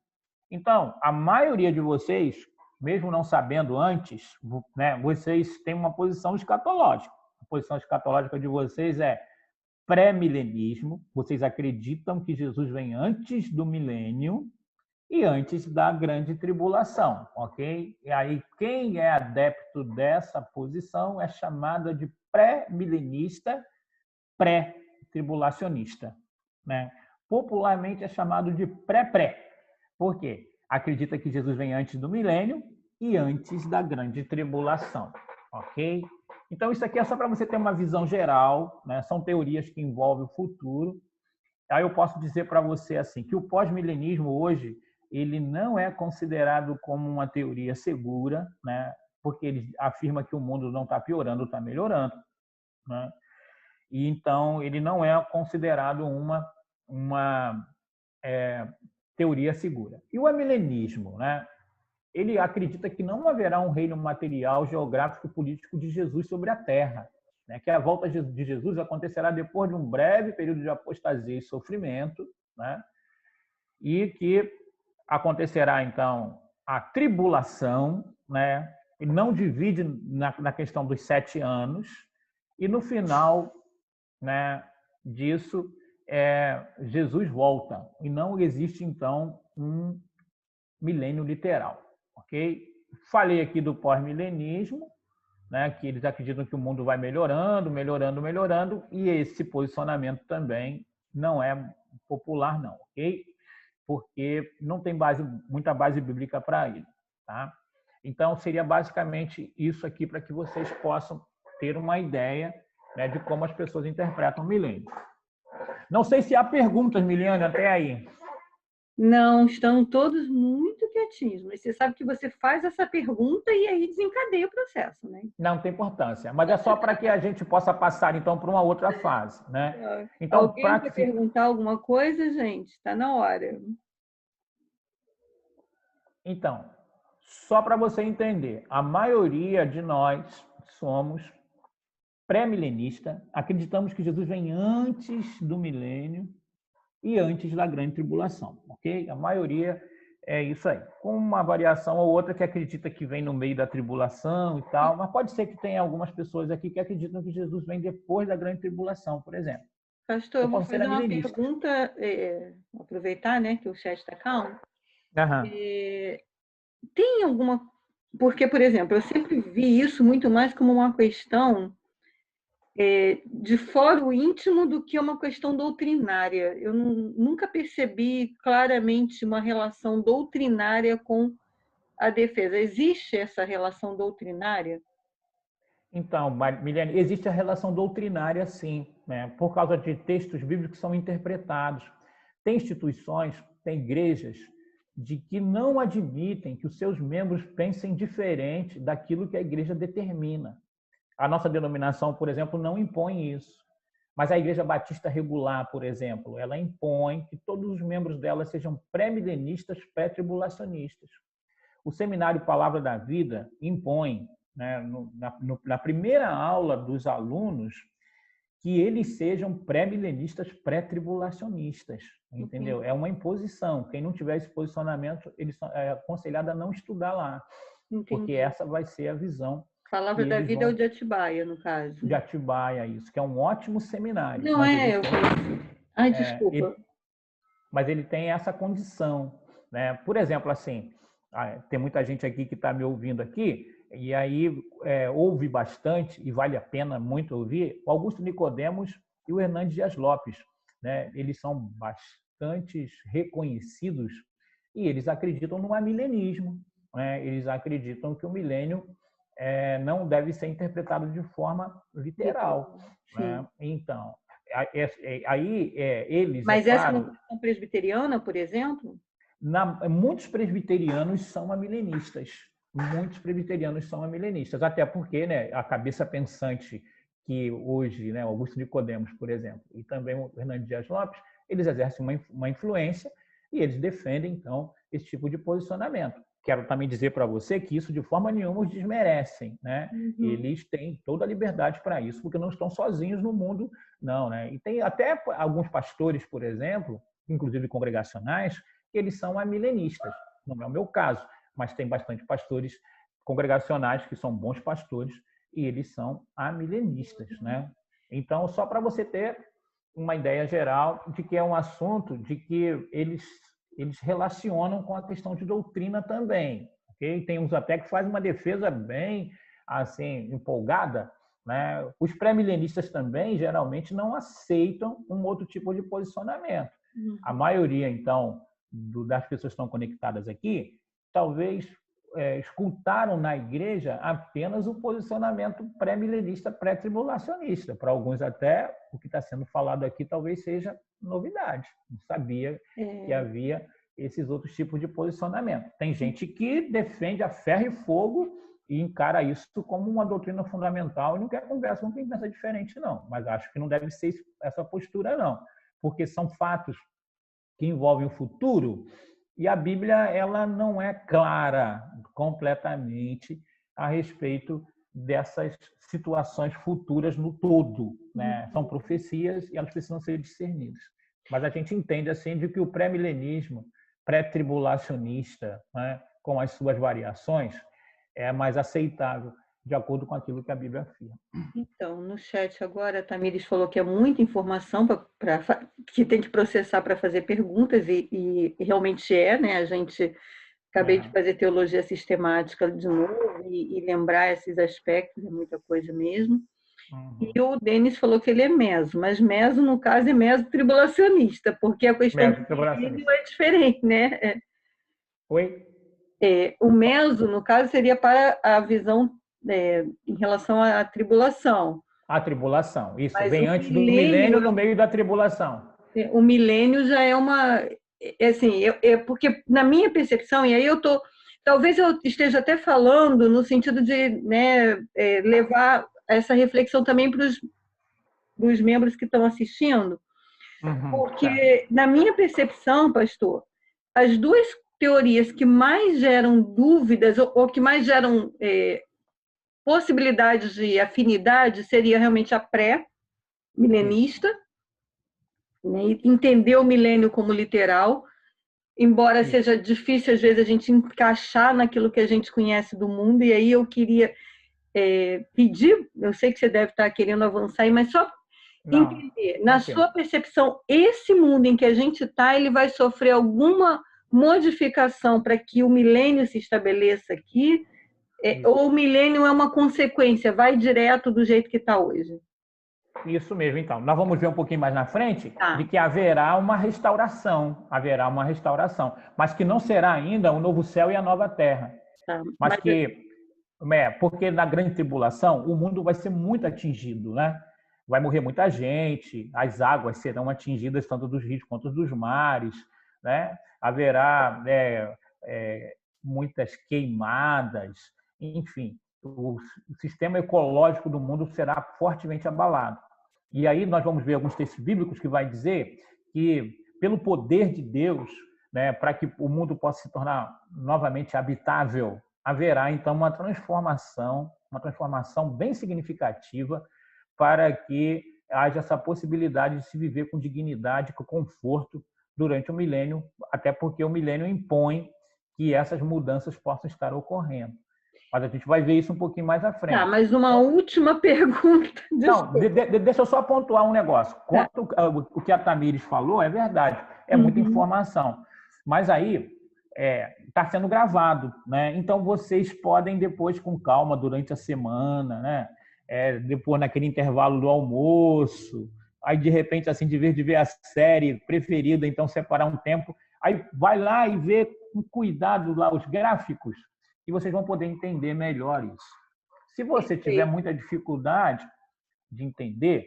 Então, a maioria de vocês, mesmo não sabendo antes, né, vocês têm uma posição escatológica. A posição escatológica de vocês é pré-milenismo. Vocês acreditam que Jesus vem antes do milênio e antes da grande tribulação, ok? E aí, quem é adepto dessa posição é chamada de pré-milenista, pré-tribulacionista, né? Popularmente é chamado de pré-pré. Por quê? Acredita que Jesus vem antes do milênio e antes da grande tribulação, ok? Então, isso aqui é só para você ter uma visão geral, né? São teorias que envolvem o futuro. Aí eu posso dizer para você assim que o pós-milenismo hoje ele não é considerado como uma teoria segura, né? Porque ele afirma que o mundo não está piorando, está melhorando, né? E então ele não é considerado uma teoria segura. E o amilenismo, né? Ele acredita que não haverá um reino material, geográfico e político de Jesus sobre a Terra, né? Que a volta de Jesus acontecerá depois de um breve período de apostasia e sofrimento, né? E que acontecerá, então, a tribulação, né? Ele não divide na questão dos 7 anos, e no final, né, disso, Jesus volta, e não existe, então, um milênio literal, ok? Falei aqui do pós-milenismo, né, que eles acreditam que o mundo vai melhorando, melhorando, melhorando, e esse posicionamento também não é popular, não, ok? Porque não tem muita base bíblica para ele, tá? Então, seria basicamente isso aqui para que vocês possam ter uma ideia, né, de como as pessoas interpretam o milênio. Não sei se há perguntas, Miliane, até aí. Não, estão todos muito quietinhos, mas você sabe que você faz essa pergunta e aí desencadeia o processo, né? Não tem importância, mas é só para que a gente possa passar, então, para uma outra fase, né? Então, alguém quer perguntar alguma coisa, gente? Está na hora. Então, só para você entender, a maioria de nós somos pré-milenista, acreditamos que Jesus vem antes do milênio e antes da grande tribulação, ok? A maioria é isso aí, com uma variação ou outra que acredita que vem no meio da tribulação e tal, mas pode ser que tenha algumas pessoas aqui que acreditam que Jesus vem depois da grande tribulação, por exemplo. Pastor, eu vou fazer uma pergunta, aproveitar, né, que o chat está calmo. Tem alguma... Porque, por exemplo, eu sempre vi isso muito mais como uma questão de fórum íntimo do que uma questão doutrinária. Eu nunca percebi claramente uma relação doutrinária com a defesa. Existe essa relação doutrinária? Então, Milene, existe a relação doutrinária, sim, né? Por causa de textos bíblicos que são interpretados. Tem instituições, tem igrejas, de que não admitem que os seus membros pensem diferente daquilo que a igreja determina. A nossa denominação, por exemplo, não impõe isso. Mas a Igreja Batista Regular, por exemplo, ela impõe que todos os membros dela sejam pré-milenistas, pré-tribulacionistas. O Seminário Palavra da Vida impõe, né, na primeira aula dos alunos, que eles sejam pré-milenistas, pré-tribulacionistas, entendeu? Entendi. É uma imposição. Quem não tiver esse posicionamento, é aconselhado a não estudar lá, Entendi. porque essa vai ser a visão. Palavra da Vida é o de Atibaia, no caso. De Atibaia, isso, que é um ótimo seminário. Não eu conheço. Ai, desculpa. Mas ele tem essa condição, né? Por exemplo, assim, tem muita gente aqui que está me ouvindo aqui, e aí ouve bastante, e vale a pena muito ouvir, o Augusto Nicodemos e o Hernandes Dias Lopes, né? Eles são bastante reconhecidos e eles acreditam no amilenismo, né? Eles acreditam que o milênio não deve ser interpretado de forma literal, né? Então, aí eles... Mas essa não é presbiteriana, por exemplo? Muitos presbiterianos são amilenistas. Muitos presbiterianos são amilenistas, até porque, né, a cabeça pensante que hoje, né, Augusto Nicodemos, por exemplo, e também o Hernandes Dias Lopes, eles exercem uma influência e eles defendem, então, esse tipo de posicionamento. quero também dizer para você que isso de forma nenhuma os desmerecem, né? Eles têm toda a liberdade para isso, porque não estão sozinhos no mundo, não, né? E tem até alguns pastores, por exemplo, inclusive congregacionais, que eles são amilenistas. Não é o meu caso, mas tem bastante pastores congregacionais que são bons pastores e eles são amilenistas, né? Então, só para você ter uma ideia geral de que é um assunto de que eles relacionam com a questão de doutrina também, ok? Tem uns até que fazem uma defesa bem assim empolgada, né? Os pré-milenistas também geralmente não aceitam um outro tipo de posicionamento. A maioria, então, das pessoas que estão conectadas aqui, talvez escutaram na igreja apenas o posicionamento pré-milenista, pré-tribulacionista. Para alguns até, o que está sendo falado aqui talvez seja novidade. Não sabia que havia esses outros tipos de posicionamento. Tem gente que defende a ferro e fogo e encara isso como uma doutrina fundamental e não quer conversa com quem pensa diferente, não. Mas acho que não deve ser essa postura, não. Porque são fatos que envolvem o futuro e a Bíblia ela não é clara completamente a respeito dessas situações futuras no todo, né? São profecias e elas precisam ser discernidas. Mas a gente entende assim de que o pré-milenismo, pré-tribulacionista, né, com as suas variações, é mais aceitável de acordo com aquilo que a Bíblia afirma. Então, no chat agora, a Tamires falou que é muita informação que tem que processar para fazer perguntas, e realmente né? Acabei de fazer teologia sistemática de novo e lembrar esses aspectos, é muita coisa mesmo. E o Denis falou que ele é meso, mas meso, no caso, é meso tribulacionista, porque a questão do milênio é diferente, né? Oi? O meso, no caso, seria para a visão em relação à tribulação. A tribulação, isso. Mas vem antes do milênio, no meio da tribulação. O milênio já é uma... assim, porque na minha percepção, e aí talvez eu esteja até falando no sentido de, né, levar essa reflexão também para os membros que estão assistindo, porque na minha percepção, pastor, as duas teorias que mais geram dúvidas ou que mais geram possibilidades de afinidade seria realmente a pré-milenista, né, entender o milênio como literal, embora seja difícil às vezes a gente encaixar naquilo que a gente conhece do mundo, e aí eu queria pedir, eu sei que você deve estar querendo avançar aí, mas só entender, na sua percepção, esse mundo em que a gente está, ele vai sofrer alguma modificação para que o milênio se estabeleça aqui, ou o milênio é uma consequência, vai direto do jeito que está hoje? Isso mesmo, então. Nós vamos ver um pouquinho mais na frente de que haverá uma restauração, mas que não será ainda o novo céu e a nova terra. Mas que, porque na grande tribulação, o mundo vai ser muito atingido, né? Vai morrer muita gente, as águas serão atingidas tanto dos rios quanto dos mares, né? Haverá muitas queimadas, enfim, o sistema ecológico do mundo será fortemente abalado. E aí nós vamos ver alguns textos bíblicos que vai dizer que, pelo poder de Deus, né, para que o mundo possa se tornar novamente habitável, haverá então uma transformação bem significativa para que haja essa possibilidade de se viver com dignidade, com conforto durante o milênio, até porque o milênio impõe que essas mudanças possam estar ocorrendo. Mas a gente vai ver isso um pouquinho mais à frente. Mas uma última pergunta. Não, deixa eu só pontuar um negócio. Quanto o que a Tamires falou, é verdade. É muita informação. Mas aí está sendo gravado, né? Então vocês podem depois, com calma, durante a semana, né? Depois naquele intervalo do almoço, aí de repente, assim, de vez de ver a série preferida, então separar um tempo, aí vai lá e vê com cuidado lá os gráficos, e vocês vão poder entender melhor isso. Se você tiver muita dificuldade de entender,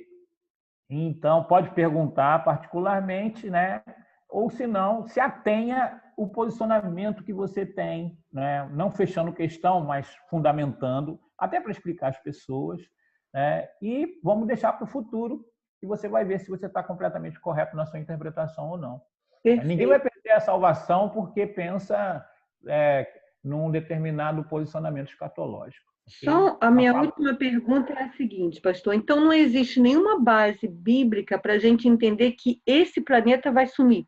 então pode perguntar particularmente, né? Ou se não, se atenha o posicionamento que você tem, né? Não fechando questão, mas fundamentando, até para explicar às pessoas, né? E vamos deixar para o futuro, e você vai ver se você está completamente correto na sua interpretação ou não. Perfeito. Ninguém vai perder a salvação porque pensa num determinado posicionamento escatológico. Okay? Só a minha última pergunta é a seguinte, pastor. Então, não existe nenhuma base bíblica para a gente entender que esse planeta vai sumir?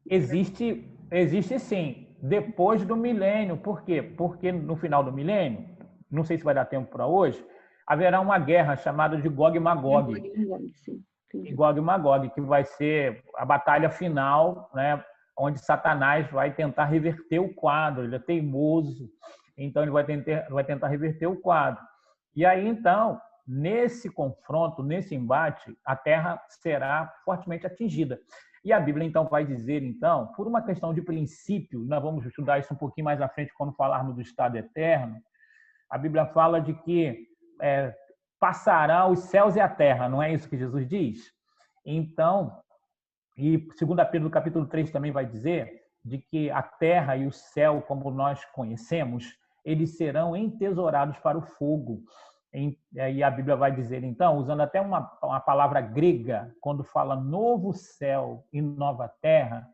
Existe sim, depois do milênio. Por quê? Porque no final do milênio, não sei se vai dar tempo para hoje, haverá uma guerra chamada de Gog e Magog. Gog e Magog, que vai ser a batalha final, né, onde Satanás vai tentar reverter o quadro. Ele é teimoso, então ele vai tentar reverter o quadro. E aí, então, nesse confronto, nesse embate, a Terra será fortemente atingida. E a Bíblia, então, vai dizer, então, por uma questão de princípio, nós vamos estudar isso um pouquinho mais à frente quando falarmos do estado eterno, a Bíblia fala de que passará os céus e a terra, não é isso que Jesus diz? Então, e 2 Pedro, capítulo 3, também vai dizer de que a terra e o céu, como nós conhecemos, eles serão entesourados para o fogo. E a Bíblia vai dizer, então, usando até uma palavra grega, quando fala novo céu e nova terra,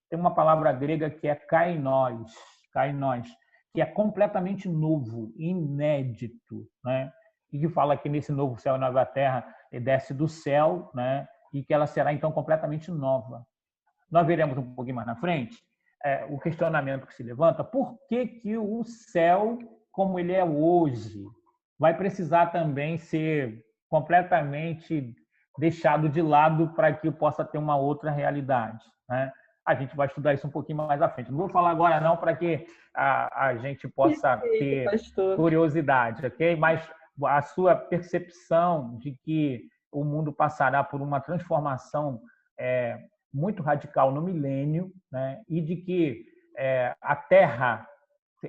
tem uma palavra grega que é kainos, que é completamente novo, inédito, né? E que fala que nesse novo céu e nova terra desce do céu, né? E que ela será, então, completamente nova. Nós veremos um pouquinho mais na frente o questionamento que se levanta, por que o céu, como ele é hoje, vai precisar também ser completamente deixado de lado para que possa ter uma outra realidade, né? A gente vai estudar isso um pouquinho mais à frente. Não vou falar agora não, para que a gente possa ter curiosidade, ok? Mas a sua percepção de que o mundo passará por uma transformação muito radical no milênio, né? E de que a Terra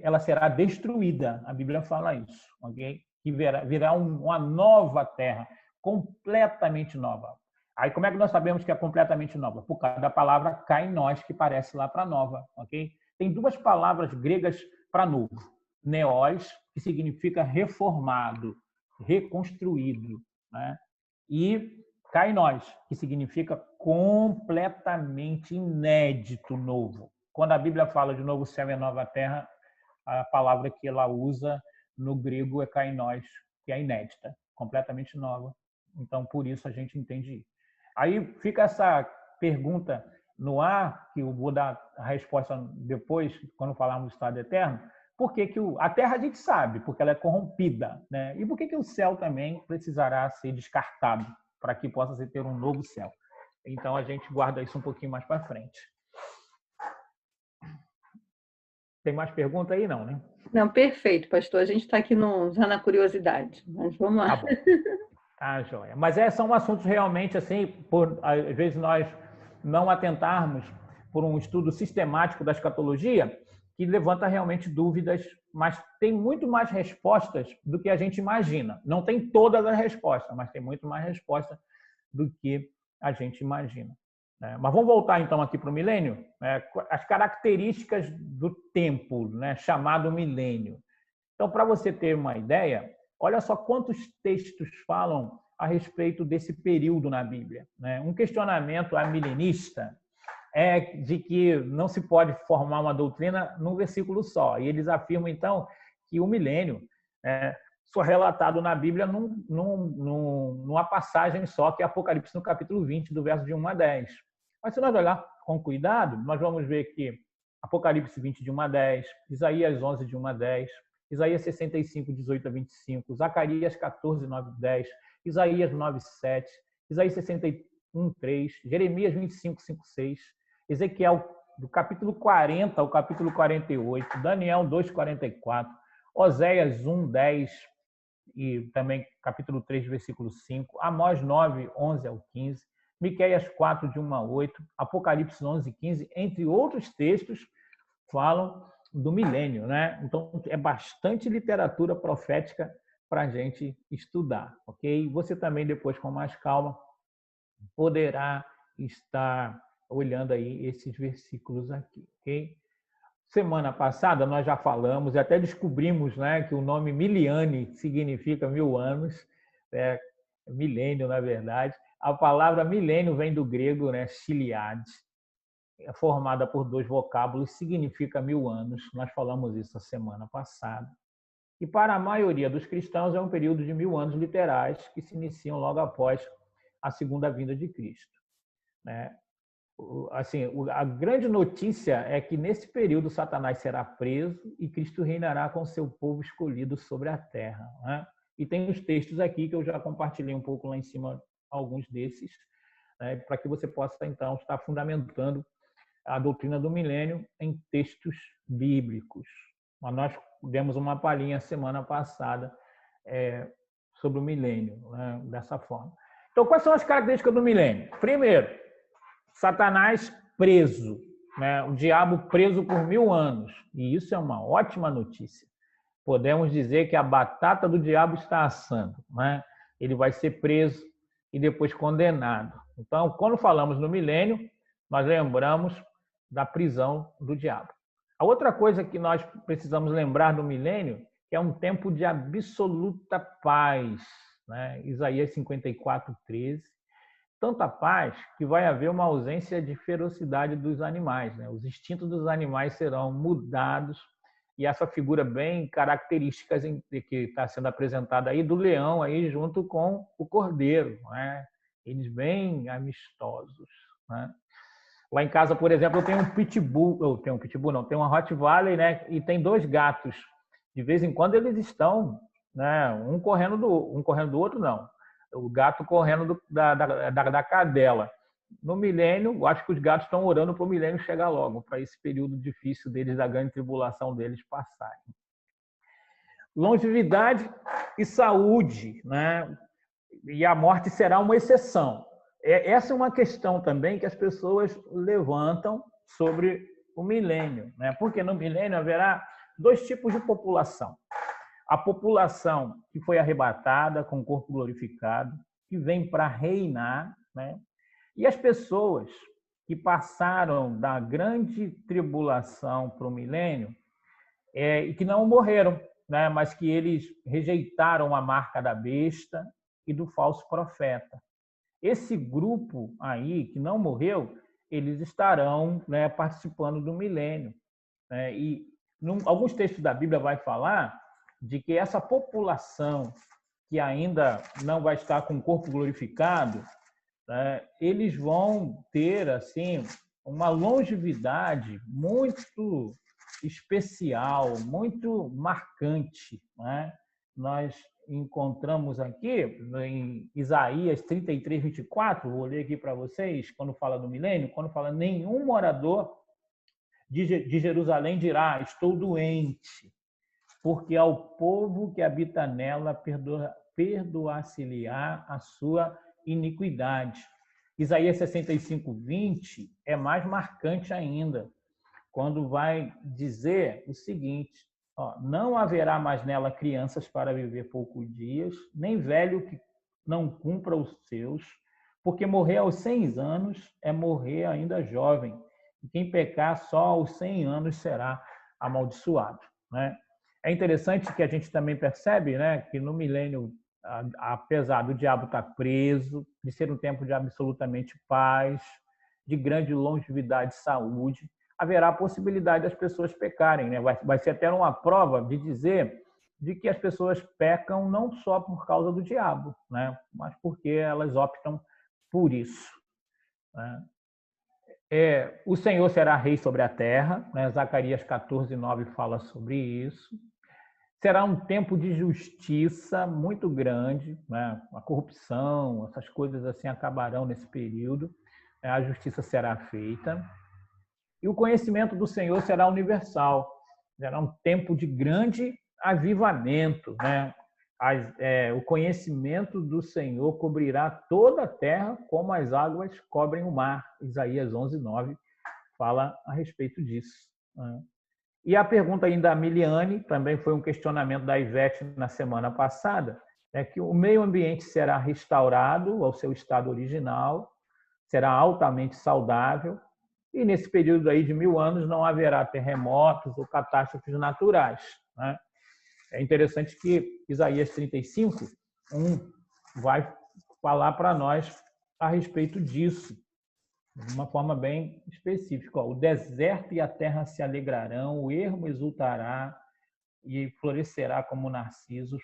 ela será destruída. A Bíblia fala isso, ok? Que virá uma nova Terra, completamente nova. Aí, como é que nós sabemos que é completamente nova? Por causa da palavra kainos, que parece lá para nova, ok? Tem duas palavras gregas para novo. Neos, que significa reformado, reconstruído, né? E kainos, que significa completamente inédito, novo. Quando a Bíblia fala de novo céu e nova terra, a palavra que ela usa no grego é kainos, que é inédita, completamente nova. Então, por isso a gente entende isso. Aí fica essa pergunta no ar, que eu vou dar a resposta depois, quando falarmos do estado eterno. Por que a Terra a gente sabe, porque ela é corrompida, né? E por que o céu também precisará ser descartado para que possa se ter um novo céu? Então a gente guarda isso um pouquinho mais para frente. Tem mais pergunta aí, não, né? Não, perfeito, pastor. A gente está aqui já na curiosidade, mas vamos lá. Tá bom. Ah, joia. Mas são assuntos realmente assim, às vezes nós não atentarmos por um estudo sistemático da escatologia, que levanta realmente dúvidas, mas tem muito mais respostas do que a gente imagina. Não tem todas as respostas, mas tem muito mais respostas do que a gente imagina. Mas vamos voltar então aqui para o milênio, as características do tempo, chamado milênio. Então, para você ter uma ideia, olha só quantos textos falam a respeito desse período na Bíblia. Um questionamento milenista é de que não se pode formar uma doutrina num versículo só. E eles afirmam, então, que o milênio só é relatado na Bíblia numa passagem só, que é Apocalipse no capítulo 20, do verso de 1 a 10. Mas se nós olhar com cuidado, nós vamos ver que Apocalipse 20, de 1 a 10, Isaías 11, de 1 a 10, Isaías 65, 18 a 25, Zacarias 14, 9 a 10, Isaías 9, 7, Isaías 61, 3, Jeremias 25, 5, 6, Ezequiel do capítulo 40 ao capítulo 48, Daniel 2, 44, Oséias 1, 10 e também capítulo 3, versículo 5, Amós 9, 11 ao 15, Miqueias 4, de 1 a 8, Apocalipse 11, 15, entre outros textos, falam do milênio, né? Então, é bastante literatura profética para a gente estudar, ok? Você também, depois, com mais calma, poderá estar olhando aí esses versículos aqui, ok? Semana passada, nós já falamos e até descobrimos, né, que o nome Miliane significa 1000 anos, milênio, na verdade. A palavra milênio vem do grego, né, chiliade, é formada por 2 vocábulos, significa 1000 anos. Nós falamos isso a semana passada. E para a maioria dos cristãos é um período de 1000 anos literais que se iniciam logo após a segunda vinda de Cristo. Assim, a grande notícia é que nesse período Satanás será preso e Cristo reinará com seu povo escolhido sobre a terra. E tem os textos aqui que eu já compartilhei um pouco lá em cima, alguns desses, para que você possa então estar fundamentando a doutrina do milênio em textos bíblicos. Mas nós demos uma palhinha semana passada sobre o milênio, dessa forma. Então, quais são as características do milênio? Primeiro, Satanás preso, o diabo preso por 1000 anos. E isso é uma ótima notícia. Podemos dizer que a batata do diabo está assando. Ele vai ser preso e depois condenado. Então, quando falamos no milênio, nós lembramos da prisão do diabo. A outra coisa que nós precisamos lembrar do milênio é um tempo de absoluta paz. Isaías 54:13. Tanta paz que vai haver uma ausência de ferocidade dos animais. Os instintos dos animais serão mudados. E essa figura bem característica que está sendo apresentada aí do leão aí junto com o cordeiro. Eles bem amistosos. Lá em casa, por exemplo, eu tenho um pitbull, tenho uma Rottweiler, e tem 2 gatos. De vez em quando eles estão, um correndo do outro, não. O gato correndo da cadela. No milênio, eu acho que os gatos estão orando para o milênio chegar logo, para esse período difícil deles, da grande tribulação deles passarem. Longevidade e saúde, e a morte será uma exceção. Essa é uma questão também que as pessoas levantam sobre o milênio, porque no milênio haverá 2 tipos de população. A população que foi arrebatada com o corpo glorificado, que vem para reinar, e as pessoas que passaram da grande tribulação para o milênio e que não morreram, mas que eles rejeitaram a marca da besta e do falso profeta. Esse grupo aí, que não morreu, eles estarão participando do milênio. E alguns textos da Bíblia vai falar de que essa população que ainda não vai estar com o corpo glorificado, eles vão ter assim uma longevidade muito especial, muito marcante. Nós encontramos aqui em Isaías 33:24, vou ler aqui para vocês, quando fala do milênio, quando fala: nenhum morador de Jerusalém dirá, estou doente, porque ao povo que habita nela perdoar-se-lhe-á a sua iniquidade. Isaías 65:20 é mais marcante ainda, quando vai dizer o seguinte: não haverá mais nela crianças para viver poucos dias, nem velho que não cumpra os seus, porque morrer aos 100 anos é morrer ainda jovem, e quem pecar só aos 100 anos será amaldiçoado. É interessante que a gente também percebe que no milênio, apesar do diabo estar preso, de ser um tempo de absolutamente paz, de grande longevidade e saúde, haverá a possibilidade das pessoas pecarem. Vai ser até uma prova de dizer de que as pessoas pecam não só por causa do diabo, mas porque elas optam por isso. O Senhor será rei sobre a terra, Zacarias 14:9 fala sobre isso. Será um tempo de justiça muito grande, a corrupção, essas coisas assim acabarão nesse período, a justiça será feita. E o conhecimento do Senhor será universal, será um tempo de grande avivamento. O conhecimento do Senhor cobrirá toda a terra como as águas cobrem o mar. Isaías 11:9 fala a respeito disso. E a pergunta ainda da Miliane, também foi um questionamento da Ivete na semana passada, é que o meio ambiente será restaurado ao seu estado original, será altamente saudável, e nesse período aí de 1000 anos não haverá terremotos ou catástrofes naturais. É interessante que Isaías 35:1 vai falar para nós a respeito disso. de uma forma bem específica. Ó, o deserto e a terra se alegrarão, o ermo exultará e florescerá como narcisos,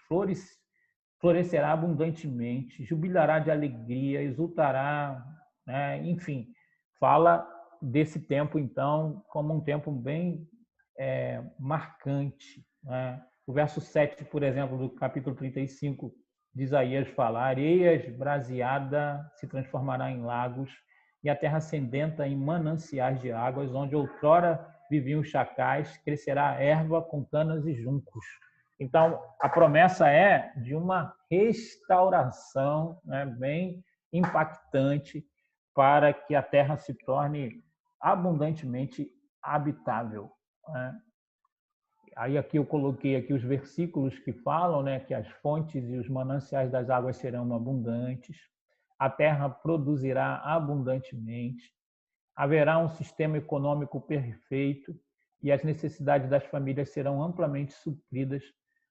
florescerá abundantemente, jubilará de alegria, exultará, né? Enfim, fala desse tempo, então, como um tempo bem marcante, né? O verso 7, por exemplo, do capítulo 35 de Isaías fala: a areia esbraseada se transformará em lagos e a terra sedenta em mananciais de águas, onde outrora viviam os chacais, crescerá a erva com canas e juncos. Então, a promessa é de uma restauração, né, bem impactante para que a terra se torne abundantemente habitável, né? Aí aqui eu coloquei aqui os versículos que falam, né, que as fontes e os mananciais das águas serão abundantes, a terra produzirá abundantemente, haverá um sistema econômico perfeito e as necessidades das famílias serão amplamente supridas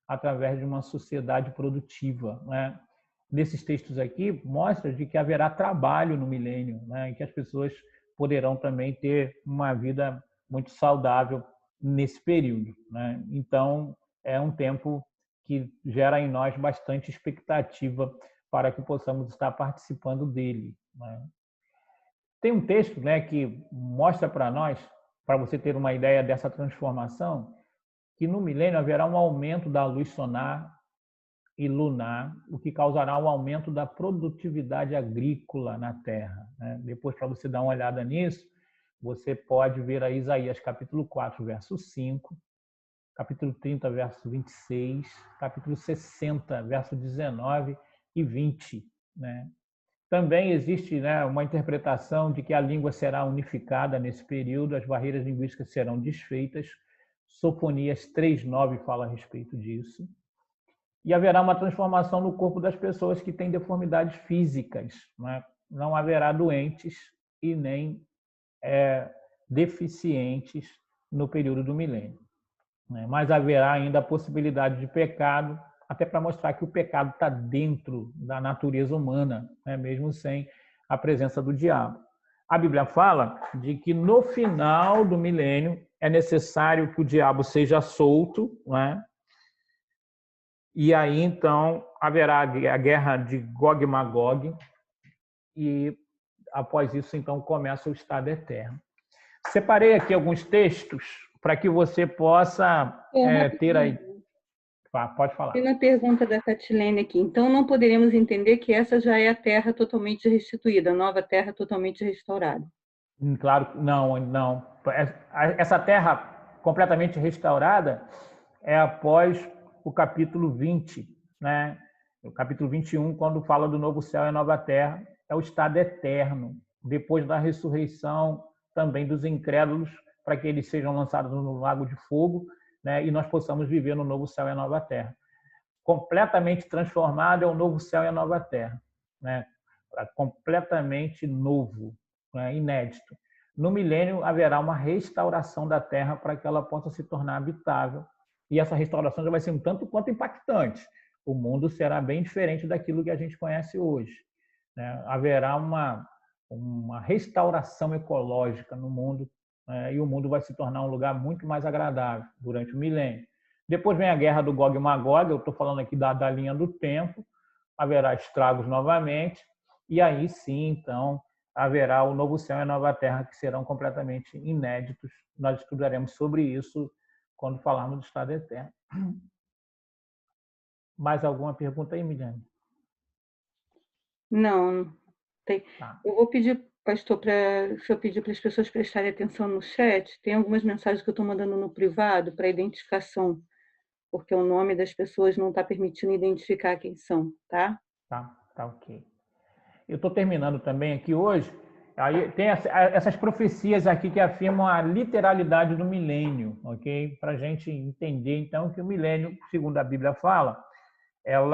através de uma sociedade produtiva, né? Nesses textos aqui mostra de que haverá trabalho no milênio, né, e que as pessoas poderão também ter uma vida muito saudável nesse período, né? Então, é um tempo que gera em nós bastante expectativa para que possamos estar participando dele, né? Tem um texto, né, que mostra para nós, para você ter uma ideia dessa transformação, que no milênio haverá um aumento da luz solar e lunar, o que causará um aumento da produtividade agrícola na Terra, né? Depois, para você dar uma olhada nisso, você pode ver aí Isaías capítulo 4, verso 5, capítulo 30, verso 26, capítulo 60, verso 19 e 20, né? Também existe, né, uma interpretação de que a língua será unificada nesse período, as barreiras linguísticas serão desfeitas. Sofonias 3:9 fala a respeito disso. E haverá uma transformação no corpo das pessoas que têm deformidades físicas, né? Não haverá doentes e nem deficientes no período do milênio, né? Mas haverá ainda a possibilidade de pecado, até para mostrar que o pecado está dentro da natureza humana, né? Mesmo sem a presença do diabo. A Bíblia fala de que no final do milênio é necessário que o diabo seja solto, né? E aí, então, haverá a guerra de Gog e Magog, e após isso, então, começa o estado eterno. Separei aqui alguns textos para que você possa ter aí. Pode falar. E na pergunta da Catilene aqui, então não poderíamos entender que essa já é a terra totalmente restituída, a nova terra totalmente restaurada? Claro, não. Essa terra completamente restaurada é após o capítulo 20, né? O capítulo 21, quando fala do novo céu e a nova terra, é o estado eterno, depois da ressurreição também dos incrédulos, para que eles sejam lançados no lago de fogo, né? E nós possamos viver no novo céu e a nova terra. Completamente transformado é o novo céu e a nova terra, né? Completamente novo, né? Inédito. No milênio haverá uma restauração da terra para que ela possa se tornar habitável. E essa restauração já vai ser um tanto quanto impactante. O mundo será bem diferente daquilo que a gente conhece hoje, né? Haverá uma restauração ecológica no mundo, né? E o mundo vai se tornar um lugar muito mais agradável durante o milênio. Depois vem a guerra do Gog e Magog, eu estou falando aqui da linha do tempo, haverá estragos novamente, e aí sim, então, haverá o novo céu e a nova terra que serão completamente inéditos. Nós estudaremos sobre isso quando falarmos do estado eterno. Mais alguma pergunta aí, Miliane? Não. Tem. Tá. Eu vou pedir, pastor, se eu pedir para as pessoas prestarem atenção no chat, tem algumas mensagens que eu estou mandando no privado para identificação, porque o nome das pessoas não está permitindo identificar quem são, tá? Tá ok. Eu estou terminando também aqui hoje. Aí tem essas profecias aqui que afirmam a literalidade do milênio, ok? Para a gente entender, então, que o milênio, segundo a Bíblia fala,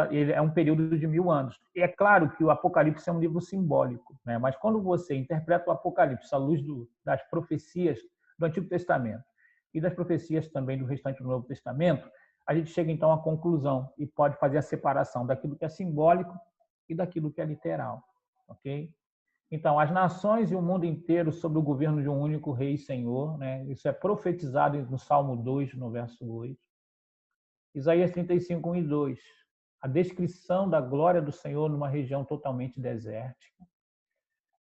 ele é um período de 1000 anos. E é claro que o Apocalipse é um livro simbólico, né? Mas quando você interpreta o Apocalipse à luz das profecias do Antigo Testamento e das profecias também do restante do Novo Testamento, a gente chega então à conclusão e pode fazer a separação daquilo que é simbólico e daquilo que é literal, ok? Então, as nações e o mundo inteiro sob o governo de um único rei e senhor, né? Isso é profetizado no Salmo 2, no verso 8. Isaías 35, 1 e 2. A descrição da glória do Senhor numa região totalmente desértica.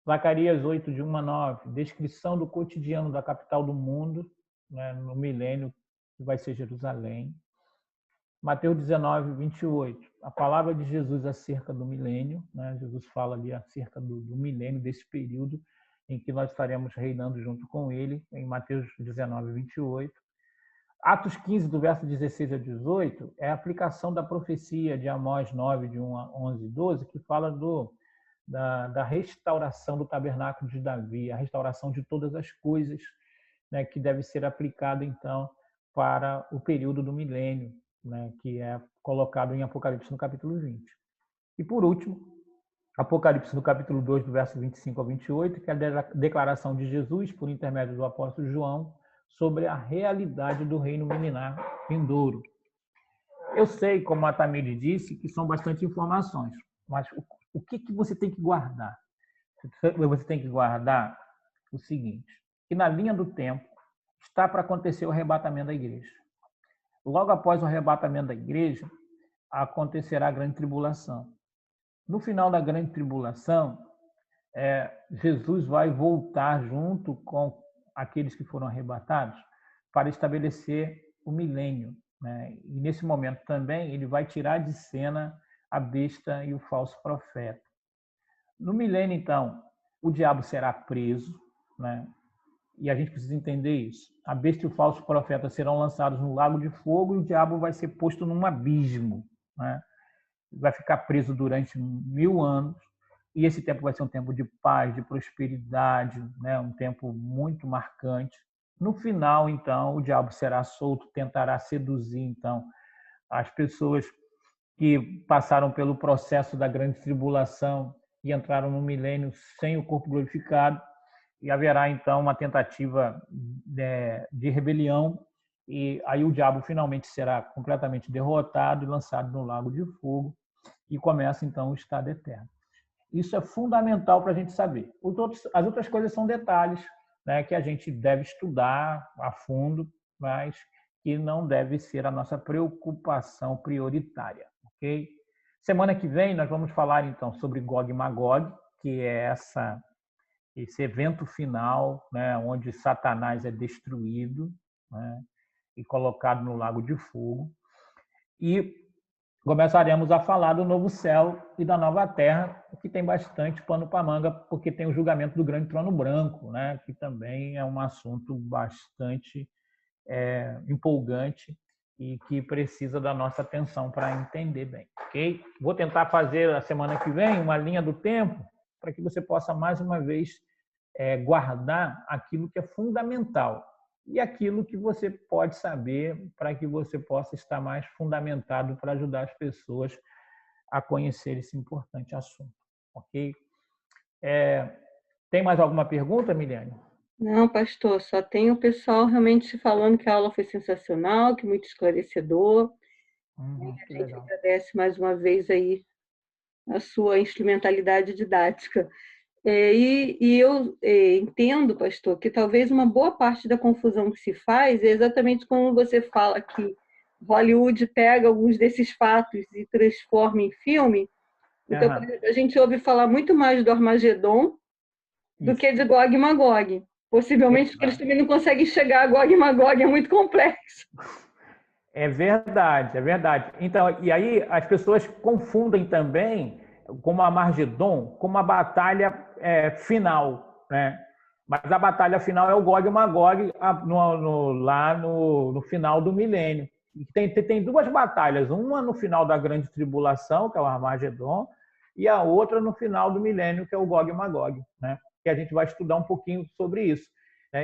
Zacarias 8, de 1 a 9. Descrição do cotidiano da capital do mundo, né? No milênio, que vai ser Jerusalém. Mateus 19, 28. A palavra de Jesus acerca do milênio, né? Jesus fala ali acerca do milênio, desse período em que nós estaremos reinando junto com ele, em Mateus 19, 28. Atos 15, do verso 16 a 18, é a aplicação da profecia de Amós 9, de 1 a 11 e 12, que fala da restauração do tabernáculo de Davi, a restauração de todas as coisas, né, que deve ser aplicada, então, para o período do milênio, né, que é colocado em Apocalipse no capítulo 20. E, por último, Apocalipse no capítulo 2, do verso 25 ao 28, que é a declaração de Jesus, por intermédio do apóstolo João, sobre a realidade do reino milenar vindouro. Eu sei, como a Tamiri disse, que são bastante informações, mas o que você tem que guardar? Você tem que guardar o seguinte, que na linha do tempo está para acontecer o arrebatamento da igreja. Logo após o arrebatamento da igreja, acontecerá a grande tribulação. No final da grande tribulação, Jesus vai voltar junto com aqueles que foram arrebatados para estabelecer o milênio, né? E nesse momento também ele vai tirar de cena a besta e o falso profeta. No milênio, então, o diabo será preso, né? E a gente precisa entender isso. A besta e o falso profeta serão lançados no lago de fogo e o diabo vai ser posto num abismo, né? Vai ficar preso durante 1000 anos. E esse tempo vai ser um tempo de paz, de prosperidade, né? Um tempo muito marcante. No final, então, o diabo será solto, tentará seduzir, então, as pessoas que passaram pelo processo da grande tribulação e entraram no milênio sem o corpo glorificado. E haverá, então, uma tentativa de rebelião, e aí o diabo finalmente será completamente derrotado e lançado no lago de fogo, e começa, então, o estado eterno. Isso é fundamental para a gente saber. As outras coisas são detalhes, né, que a gente deve estudar a fundo, mas que não deve ser a nossa preocupação prioritária. Ok? Semana que vem nós vamos falar, então, sobre Gog e Magog, que é esse evento final, né, onde Satanás é destruído, né, e colocado no lago de fogo. E começaremos a falar do novo céu e da nova terra, que tem bastante pano para manga, porque tem o julgamento do grande trono branco, né, que também é um assunto bastante empolgante e que precisa da nossa atenção para entender bem. Ok? Vou tentar fazer a semana que vem uma linha do tempo para que você possa, mais uma vez, guardar aquilo que é fundamental e aquilo que você pode saber para que você possa estar mais fundamentado para ajudar as pessoas a conhecer esse importante assunto. Ok? Tem mais alguma pergunta, Miliane? Não, pastor, só tem o pessoal realmente falando que a aula foi sensacional, que muito esclarecedor. A gente agradece mais uma vez aí a sua instrumentalidade didática. Eu entendo, pastor, que talvez uma boa parte da confusão que se faz é exatamente quando você fala que Hollywood pega alguns desses fatos e transforma em filme. Então, a gente ouve falar muito mais do Armagedon do que de Gog e Magog. Possivelmente porque eles também não conseguem chegar a Gog e Magog, é muito complexo. É verdade, é verdade. Então, e aí as pessoas confundem também como Armagedon como a batalha final, né? Mas a batalha final é o Gog e Magog lá no final do milênio. Tem duas batalhas, uma no final da grande tribulação, que é o Armagedon, e a outra no final do milênio, que é o Gog e Magog, né? Que a gente vai estudar um pouquinho sobre isso.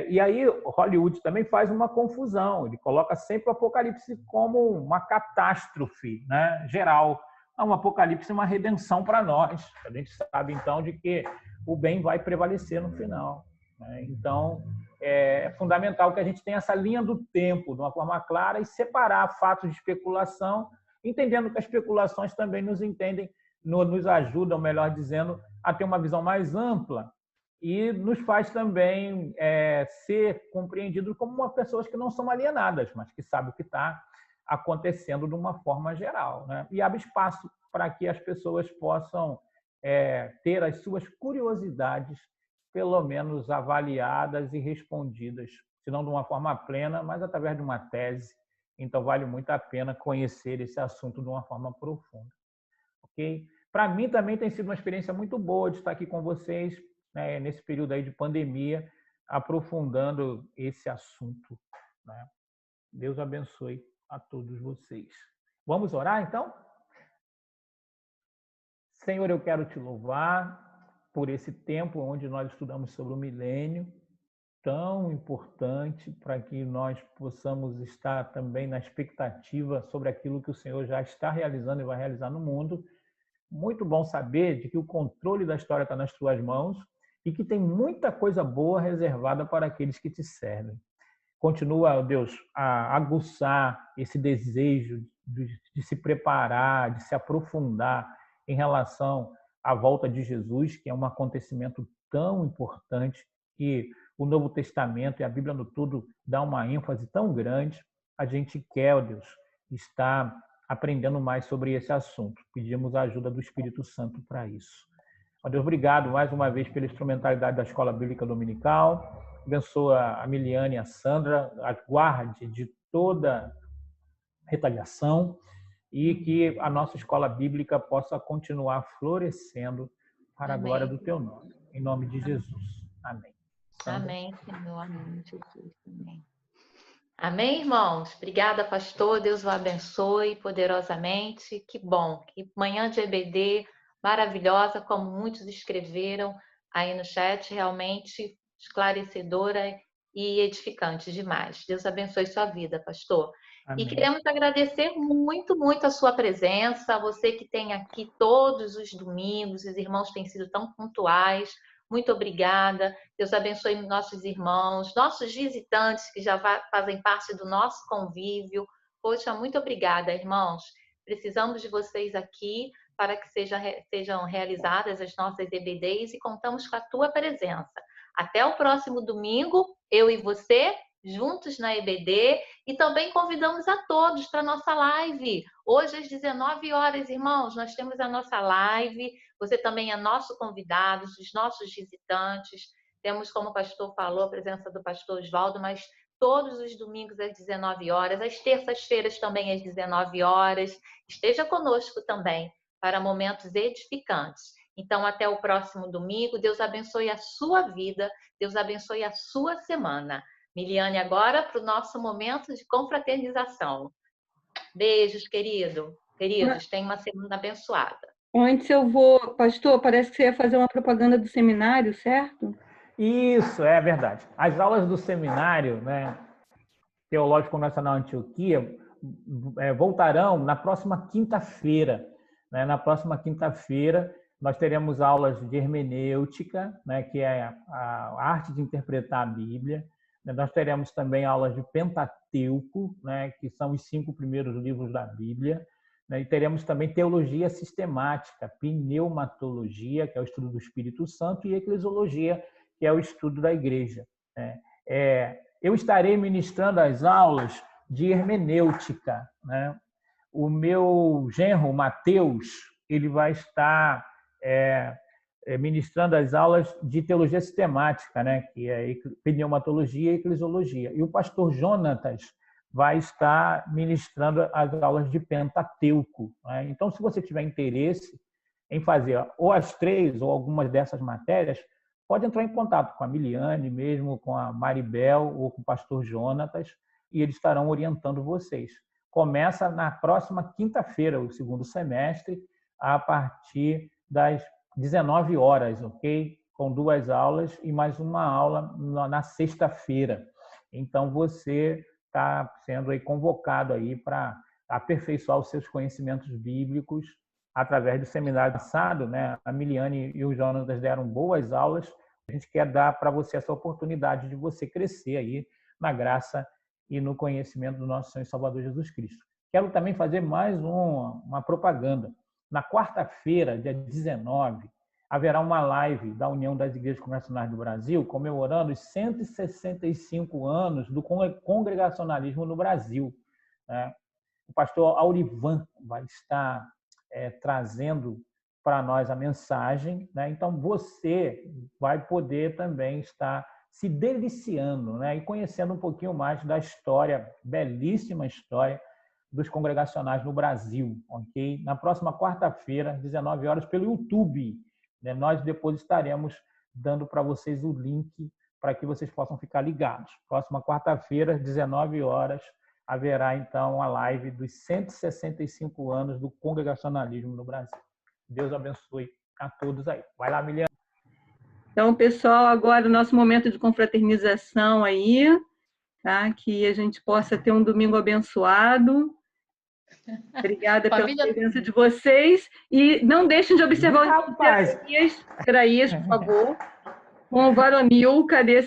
E aí Hollywood também faz uma confusão, ele coloca sempre o Apocalipse como uma catástrofe, né, geral. O Apocalipse é uma redenção para nós. A gente sabe, então, de que o bem vai prevalecer no final, né? Então, é fundamental que a gente tenha essa linha do tempo de uma forma clara e separar fatos de especulação, entendendo que as especulações também nos ajudam, melhor dizendo, a ter uma visão mais ampla e nos faz também ser compreendidos como pessoas que não são alienadas, mas que sabem o que está acontecendo de uma forma geral, né? E abre espaço para que as pessoas possam ter as suas curiosidades, pelo menos avaliadas e respondidas, se não de uma forma plena, mas através de uma tese. Então, vale muito a pena conhecer esse assunto de uma forma profunda. Ok? Para mim, também tem sido uma experiência muito boa de estar aqui com vocês, né, nesse período aí de pandemia, aprofundando esse assunto, né? Deus abençoe a todos vocês. Vamos orar, então? Senhor, eu quero te louvar por esse tempo onde nós estudamos sobre o milênio, tão importante para que nós possamos estar também na expectativa sobre aquilo que o Senhor já está realizando e vai realizar no mundo. Muito bom saber de que o controle da história está nas tuas mãos e que tem muita coisa boa reservada para aqueles que te servem. Continua, Deus, a aguçar esse desejo de se preparar, de se aprofundar em relação à volta de Jesus, que é um acontecimento tão importante que o Novo Testamento e a Bíblia no todo dá uma ênfase tão grande. A gente quer, ó Deus, estar aprendendo mais sobre esse assunto. Pedimos a ajuda do Espírito Santo para isso. Ó Deus, obrigado mais uma vez pela instrumentalidade da Escola Bíblica Dominical. Abençoa a Miliane e a Sandra, guarde de toda retaliação e que a nossa escola bíblica possa continuar florescendo para a glória do teu nome. Em nome de Jesus. Amém. Sandra? Amém, Senhor. Amém, Jesus. Amém. Amém, irmãos? Obrigada, pastor. Deus o abençoe poderosamente. Que bom. Que manhã de EBD maravilhosa, como muitos escreveram aí no chat, realmente esclarecedora e edificante demais. Deus abençoe sua vida, pastor. Amém. E queremos agradecer muito, muito a sua presença, você que tem aqui todos os domingos, os irmãos têm sido tão pontuais. Muito obrigada. Deus abençoe nossos irmãos, nossos visitantes que já fazem parte do nosso convívio. Poxa, muito obrigada, irmãos. Precisamos de vocês aqui para que sejam realizadas as nossas EBDs e contamos com a tua presença. Até o próximo domingo, eu e você, juntos na EBD, e também convidamos a todos para a nossa live. Hoje, às 19 horas, irmãos, nós temos a nossa live. Você também é nosso convidado, os nossos visitantes. Temos, como o pastor falou, a presença do pastor Oswaldo, mas todos os domingos às 19 horas, às terças-feiras também às 19 horas. Esteja conosco também para momentos edificantes. Então, até o próximo domingo. Deus abençoe a sua vida, Deus abençoe a sua semana. Miliane, agora para o nosso momento de confraternização. Beijos, queridos. Tenham uma semana abençoada. Antes eu vou... Pastor, parece que você ia fazer uma propaganda do seminário, certo? Isso, é verdade. As aulas do seminário, né, Teológico Nacional Antioquia voltarão na próxima quinta-feira. Né? Na próxima quinta-feira, nós teremos aulas de hermenêutica, né, que é a arte de interpretar a Bíblia. Nós teremos também aulas de Pentateuco, né, que são os 5 primeiros livros da Bíblia. E teremos também teologia sistemática, pneumatologia, que é o estudo do Espírito Santo, e eclesiologia, que é o estudo da igreja. Eu estarei ministrando as aulas de hermenêutica. Né? O meu genro, Mateus, ele vai estar ministrando as aulas de teologia sistemática, né? Que é pneumatologia e eclesiologia. E o pastor Jonatas vai estar ministrando as aulas de Pentateuco. Né? Então, se você tiver interesse em fazer ou as 3 ou algumas dessas matérias, pode entrar em contato com a Miliane mesmo, com a Maribel ou com o pastor Jonatas, e eles estarão orientando vocês. Começa na próxima quinta-feira, o segundo semestre, a partir das 19 horas, ok? Com 2 aulas e mais uma aula na sexta-feira. Então, você está sendo aí convocado aí para aperfeiçoar os seus conhecimentos bíblicos através do seminário passado, né? A Miliane e o Jonatas deram boas aulas. A gente quer dar para você essa oportunidade de você crescer aí na graça e no conhecimento do nosso Senhor e Salvador Jesus Cristo. Quero também fazer mais uma propaganda. Na quarta-feira, dia 19, haverá uma live da União das Igrejas Congregacionais do Brasil comemorando os 165 anos do congregacionalismo no Brasil, né? O pastor Aurivan vai estar trazendo para nós a mensagem, né? Então você vai poder também estar se deliciando, né? E conhecendo um pouquinho mais da história, belíssima história dos congregacionais no Brasil, ok? Na próxima quarta-feira, 19 horas, pelo YouTube, né? Nós depois estaremos dando para vocês o link para que vocês possam ficar ligados. Próxima quarta-feira, 19 horas, haverá então a live dos 165 anos do congregacionalismo no Brasil. Deus abençoe a todos aí. Vai lá, Miliana. Então, pessoal, agora o nosso momento de confraternização aí, tá? Que a gente possa ter um domingo abençoado. Obrigada pela presença de vocês. E não deixem de observar o Seraías, por favor. Com o Varonil. Cadê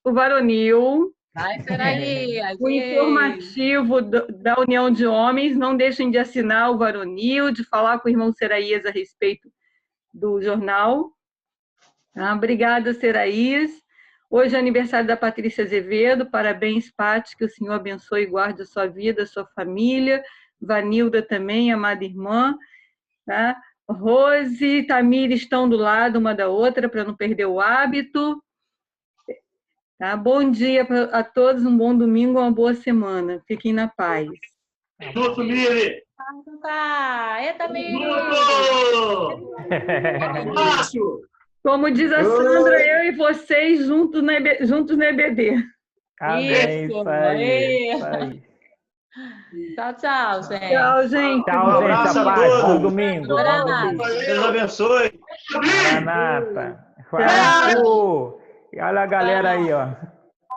o Varonil? Vai, Seraías. O informativo da União de Homens. Não deixem de assinar o Varonil, de falar com o irmão Seraías a respeito do jornal. Tá? Obrigada, Seraías. Hoje é aniversário da Patrícia Azevedo. Parabéns, Pati, que o Senhor abençoe e guarde a sua vida, a sua família. Vanilda também, amada irmã. Tá? Rose e Tamira estão do lado uma da outra para não perder o hábito. Tá? Bom dia a todos, um bom domingo, uma boa semana. Fiquem na paz. Junto, Miri! Eita, Miri! Márcio! Como diz a Sandra, eu e vocês juntos no EBD. Amém, isso aí. Tchau, tchau, gente. Tchau, gente. Tchau, gente. abraço a Paz. todos. Bom domingo. Deus abençoe! Renata. Tchau. E olha a galera aí, ó.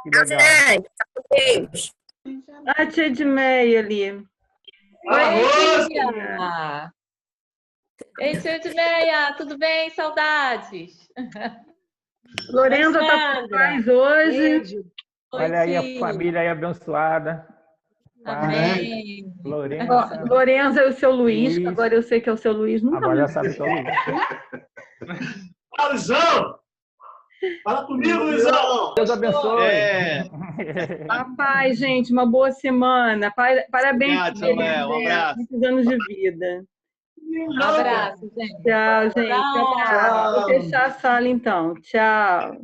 Que legal. A tia Edmeia ali. Oi, tia. Ei, tia Edmeia, tudo bem? Saudades. Lorenza está com nós hoje. Beijo. Olha aí a família aí abençoada. Amém. Lorenza é o seu Luiz, que agora eu sei que é o seu Luiz. Nunca agora já mais. sabe que é o Luiz. Luizão! Fala comigo, Luizão! Deus abençoe. Paz, gente, uma boa semana. Parabéns. Obrigado, Samuel. Um abraço. Muitos anos de vida. Um abraço, gente. Tchau, gente. Tchau. Vou fechar a sala, então. Tchau.